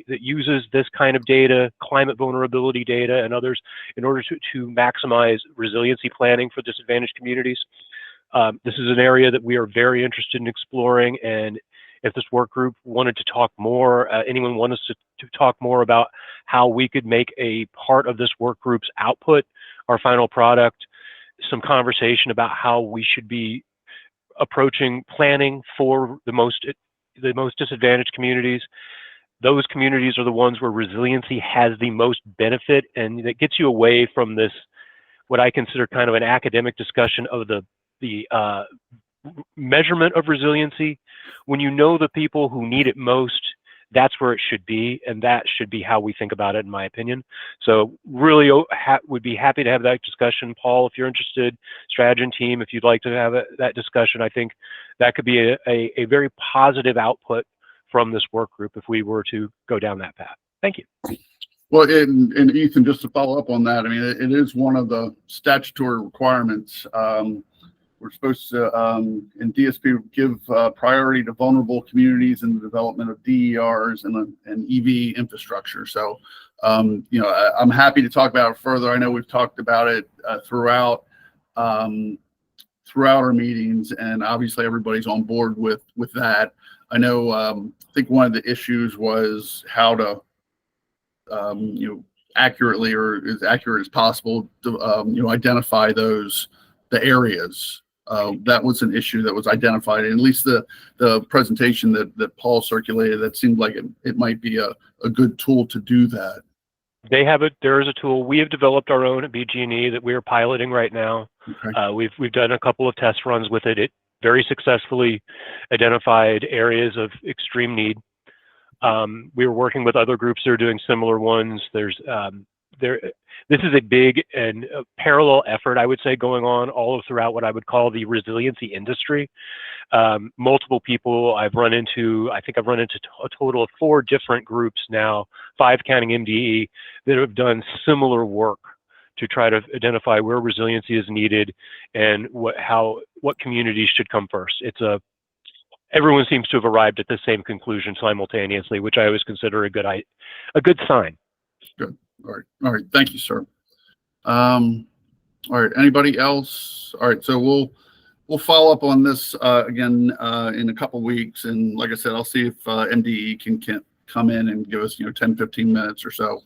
uses this kind of data, climate vulnerability data and others, in order to maximize resiliency planning for disadvantaged communities. This is an area that we are very interested in exploring, and if this work group wanted to talk more, anyone want us to talk more about how we could make a part of this work group's output, our final product, some conversation about how we should be approaching planning for the most disadvantaged communities. Those communities are the ones where resiliency has the most benefit, and that gets you away from this, what I consider kind of an academic discussion of the measurement of resiliency. When you know the people who need it most, that's where it should be, and that should be how we think about it, in my opinion. So really would be happy to have that discussion. Paul, if you're interested, Strategy team, if you'd like to have that discussion, I think that could be a very positive output from this work group if we were to go down that path. Thank you. Well, and Ethan, just to follow up on that, I mean, it is one of the statutory requirements. We're supposed to, in DSP, give priority to vulnerable communities in the development of DERs and EV infrastructure. So, I'm happy to talk about it further. I know we've talked about it throughout our meetings, and obviously everybody's on board with that. I know, I think one of the issues was how to, accurately, or as accurate as possible, to, identify the areas. That was an issue that was identified, and at least the presentation that Paul circulated, that seemed like it might be a good tool to do that. There is a tool. We have developed our own at BG&E that we are piloting right now. Okay. We've done a couple of test runs with it. It very successfully identified areas of extreme need. We were working with other groups that are doing similar ones. This is a big and parallel effort, I would say, going on all throughout what I would call the resiliency industry. Multiple people I think I've run into a total of 4 different groups now, 5 counting MDE, that have done similar work to try to identify where resiliency is needed and what communities should come first. Everyone seems to have arrived at the same conclusion simultaneously, which I always consider a good sign. Good. All right. Thank you, sir. All right. Anybody else? All right. So we'll follow up on this again in a couple weeks, and like I said, I'll see if MDE can come in and give us 10-15 minutes or so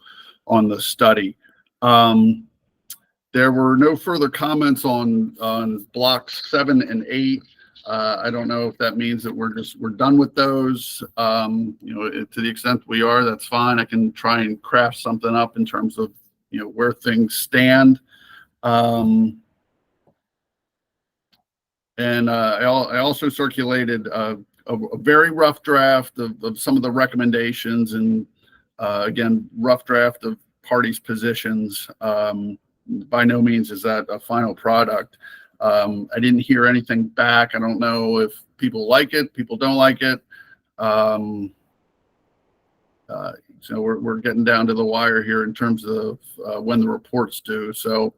on the study. There were no further comments on blocks 7 and 8. I don't know if that means that we're done with those. To the extent we are, that's fine. I can try and craft something up in terms of where things stand. And I also circulated a very rough draft of some of the recommendations, and again, rough draft of parties' positions. By no means is that a final product. I didn't hear anything back. I don't know if people like it, people don't like it. So we're getting down to the wire here in terms of when the report's due. So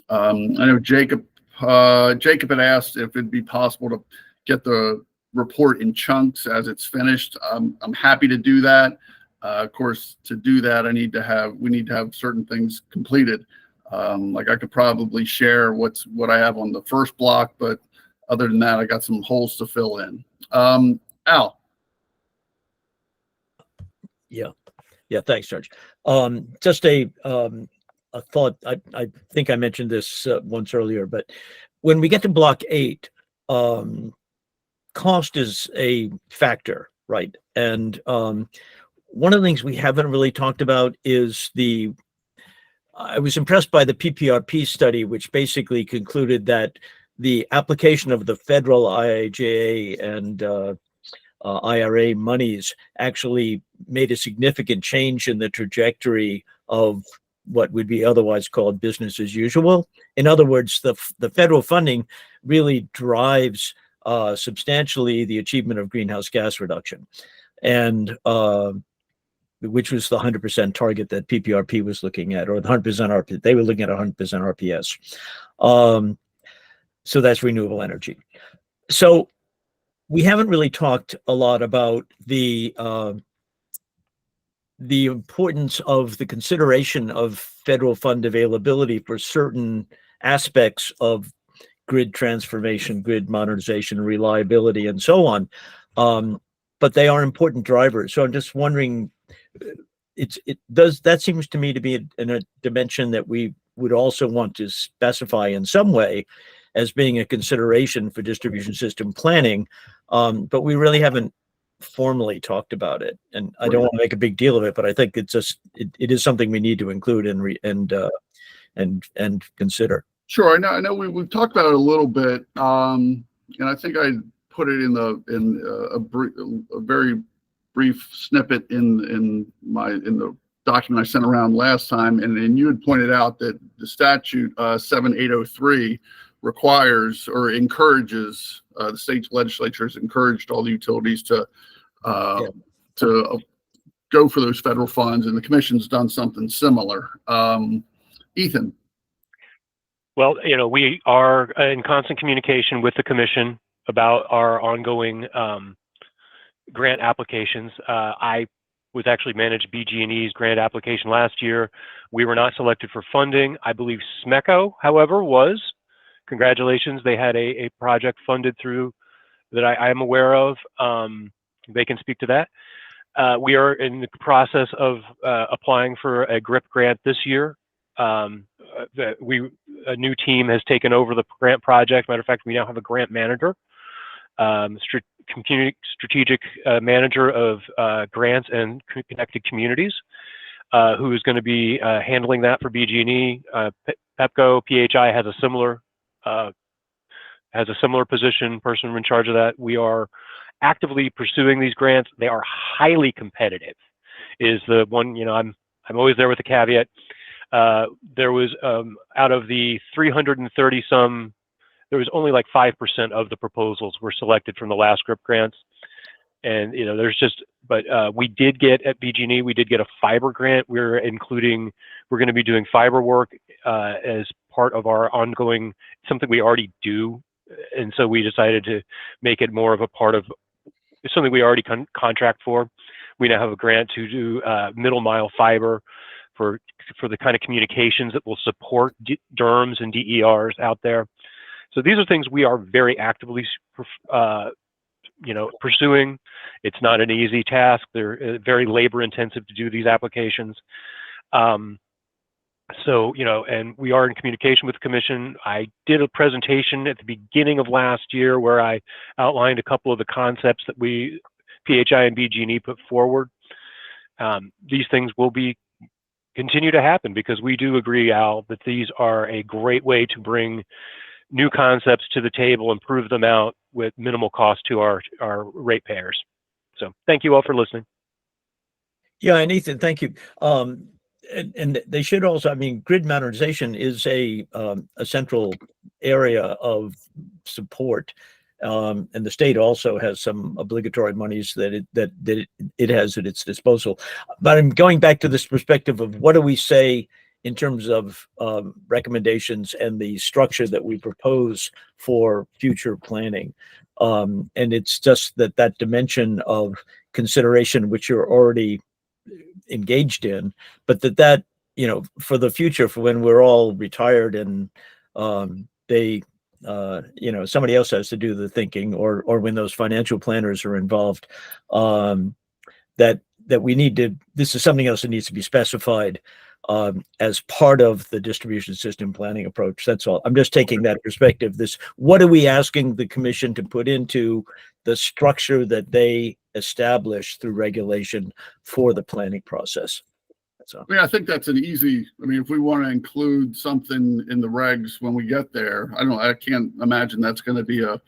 I know Jacob had asked if it'd be possible to get the report in chunks as it's finished. I'm happy to do that. Of course, to do that, we need to have certain things completed. Like I could probably share what I have on the first block, but other than that, I got some holes to fill in. Al. Yeah, thanks, George. Just a thought. I think I mentioned this once earlier, but when we get to block 8, cost is a factor, right? And one of the things we haven't really talked about is I was impressed by the PPRP study, which basically concluded that the application of the federal IIJA and IRA monies actually made a significant change in the trajectory of what would be otherwise called business as usual. In other words, the federal funding really drives substantially the achievement of greenhouse gas reduction, and which was the 100% target that PPRP was looking at, or the 100% RP. They were looking at 100% RPS. So that's renewable energy. So we haven't really talked a lot about the importance of the consideration of federal fund availability for certain aspects of grid transformation, grid modernization, reliability, and so on. But they are important drivers. So I'm just wondering, that seems to me to be in a dimension that we would also want to specify in some way as being a consideration for distribution system planning. But we really haven't formally talked about it, and I don't want to make a big deal of it, but I think it is something we need to include and consider. Sure, I know we've talked about it a little bit, and I think I put it in a very brief snippet in the document I sent around last time, and you had pointed out that the statute 7803 requires or encourages the state legislatures encouraged all the utilities to go for those federal funds, and the commission's done something similar. Ethan. Well, we are in constant communication with the commission about our ongoing grant applications. I was actually managed BG&E's grant application last year. We were not selected for funding. I believe SMECO, however, was. Congratulations, they had a project funded through that I am aware of. They can speak to that. We are in the process of applying for a GRIP grant this year. A new team has taken over the grant project. Matter of fact, we now have a grant manager, strategic manager of grants and connected communities, who is going to be handling that for BG&E. PEPCO, PHI has a similar position, person in charge of that. We are actively pursuing these grants. They are highly competitive, is the one, I'm always there with the caveat. There was, out of the 330 some, there was only like 5% of the proposals were selected from the last GRIP grants. And, but we did get at BG&E, we did get a fiber grant. We're going to be doing fiber work as part of our ongoing, something we already do. And so we decided to make it more of a part of something we already contract for. We now have a grant to do middle mile fiber for the kind of communications that will support DERMs and DERs out there. So these are things we are very actively pursuing. It's not an easy task. They're very labor intensive to do these applications. So, and we are in communication with the commission. I did a presentation at the beginning of last year where I outlined a couple of the concepts that PHI and BG&E put forward. These things will continue to happen because we do agree, Al, that these are a great way to bring new concepts to the table and prove them out with minimal cost to our ratepayers. So thank you all for listening. Yeah, and Ethan, thank you. And they should also, grid modernization is a central area of support And the state also has some obligatory monies that it has at its disposal. But I'm going back to this perspective of what do we say in terms of recommendations and the structure that we propose for future planning. And it's just that dimension of consideration, which you're already engaged in, but that for the future, for when we're all retired and somebody else has to do the thinking, or when those financial planners are involved, that we need to, this is something else that needs to be specified as part of the distribution system planning approach. That's all. I'm just taking that perspective. What are we asking the commission to put into the structure that they establish through regulation for the planning process? So, I think that's an easy, if we want to include something in the regs when we get there, I can't imagine that's going to be a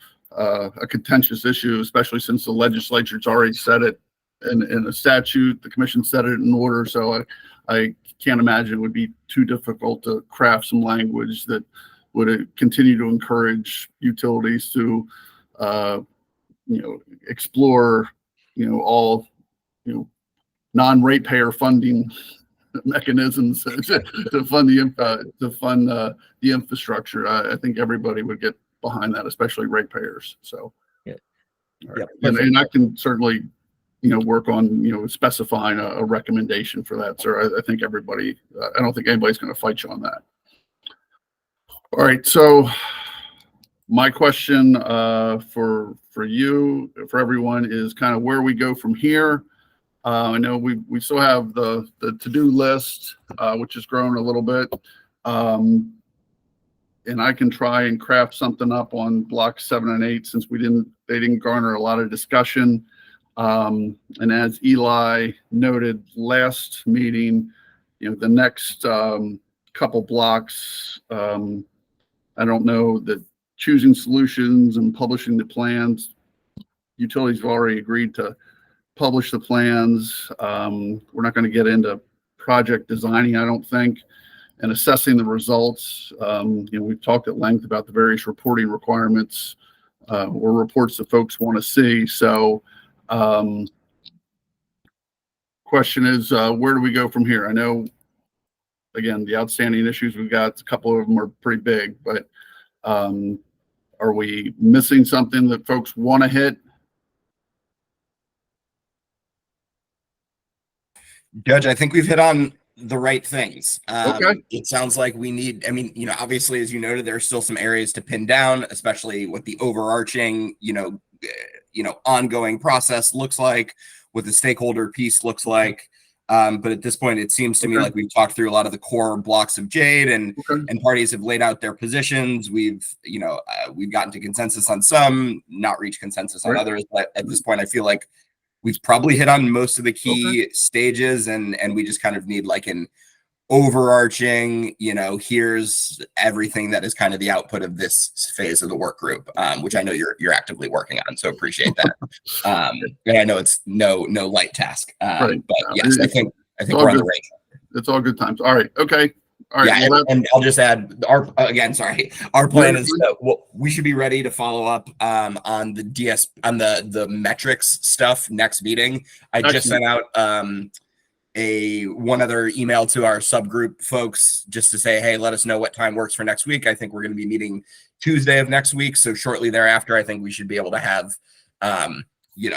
contentious issue, especially since the legislature's already said it in a statute, the commission set it in order. So I can't imagine it would be too difficult to craft some language that would continue to encourage utilities to, explore, all, non-ratepayer funding mechanisms to fund the infrastructure. I think everybody would get behind that, especially ratepayers. So, yeah. All right. And I can certainly, work on, specifying a recommendation for that, sir. I think everybody, I don't think anybody's going to fight you on that. All right. So my question for you, for everyone, is kind of where we go from here. I know we still have the to-do list, which has grown a little bit. And I can try and craft something up on blocks 7 and 8 since they didn't garner a lot of discussion. And as Eli noted last meeting, the next couple blocks, I don't know that choosing solutions and publishing the plans, utilities have already agreed to publish the plans. We're not going to get into project designing, I don't think, and assessing the results. We've talked at length about the various reporting requirements or reports that folks want to see. So question is, where do we go from here? I know, again, the outstanding issues we've got, a couple of them are pretty big, but are we missing something that folks want to hit? Judge, I think we've hit on the right things. Okay. It sounds like we need, obviously, as you noted, there are still some areas to pin down, especially what the overarching, ongoing process looks like, what the stakeholder piece looks like. But at this point, it seems to me like we've talked through a lot of the core blocks of Jade, and parties have laid out their positions. We've gotten to consensus on some, not reached consensus on others. But at this point, I feel like we've probably hit on most of the key stages, and we just kind of need like an overarching, here's everything that is kind of the output of this phase of the work group, which I know you're actively working on. So appreciate that. And I know it's no light task, but yes, I think we're on the right track. It's all good times. All right. Okay. All right. Yeah, and I'll just add our plan is we should be ready to follow up on the metrics stuff next meeting. I just sent out one other email to our subgroup folks just to say, hey, let us know what time works for next week. I think we're going to be meeting Tuesday of next week, so shortly thereafter, I think we should be able to have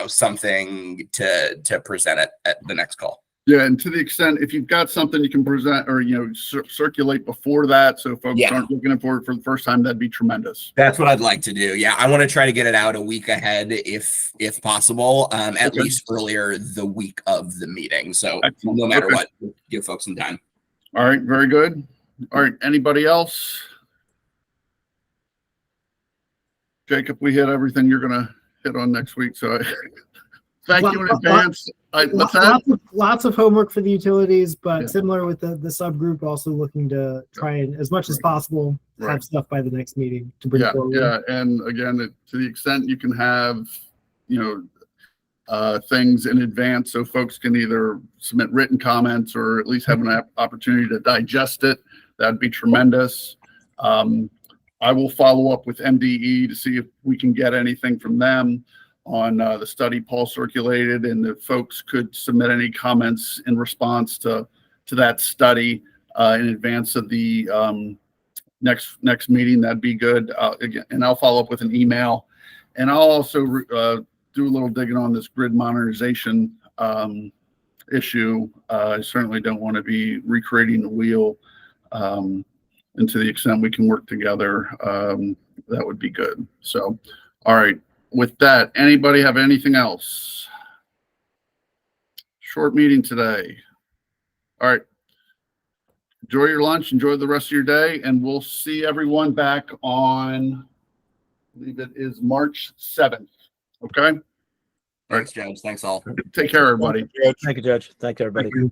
something to present at the next call. Yeah, and to the extent, if you've got something you can present or, circulate before that, so folks aren't looking for it for the first time, that'd be tremendous. That's what I'd like to do. Yeah, I want to try to get it out a week ahead if possible, at least earlier the week of the meeting. So no matter what, give folks some time. All right, very good. All right, anybody else? Jacob, we hit everything you're going to hit on next week, so thank you in advance. Lots of homework for the utilities, but similar with the subgroup, also looking to try and, as much as possible, have stuff by the next meeting to bring forward. Yeah, and again, to the extent you can have, things in advance so folks can either submit written comments or at least have an opportunity to digest it, that'd be tremendous. I will follow up with MDE to see if we can get anything from them on the study Paul circulated, and if folks could submit any comments in response to that study in advance of the next meeting, that'd be good. Again, and I'll follow up with an email, and I'll also do a little digging on this grid modernization issue. I certainly don't want to be recreating the wheel, and to the extent we can work together, that would be good. So, all right. With that, anybody have anything else? Short meeting today. All right. Enjoy your lunch. Enjoy the rest of your day, and we'll see everyone back on, I believe it is March 7th. Okay. Thanks, Judge. Thanks all. Take care, everybody. Thank you, Judge. Thanks, everybody. Thank you.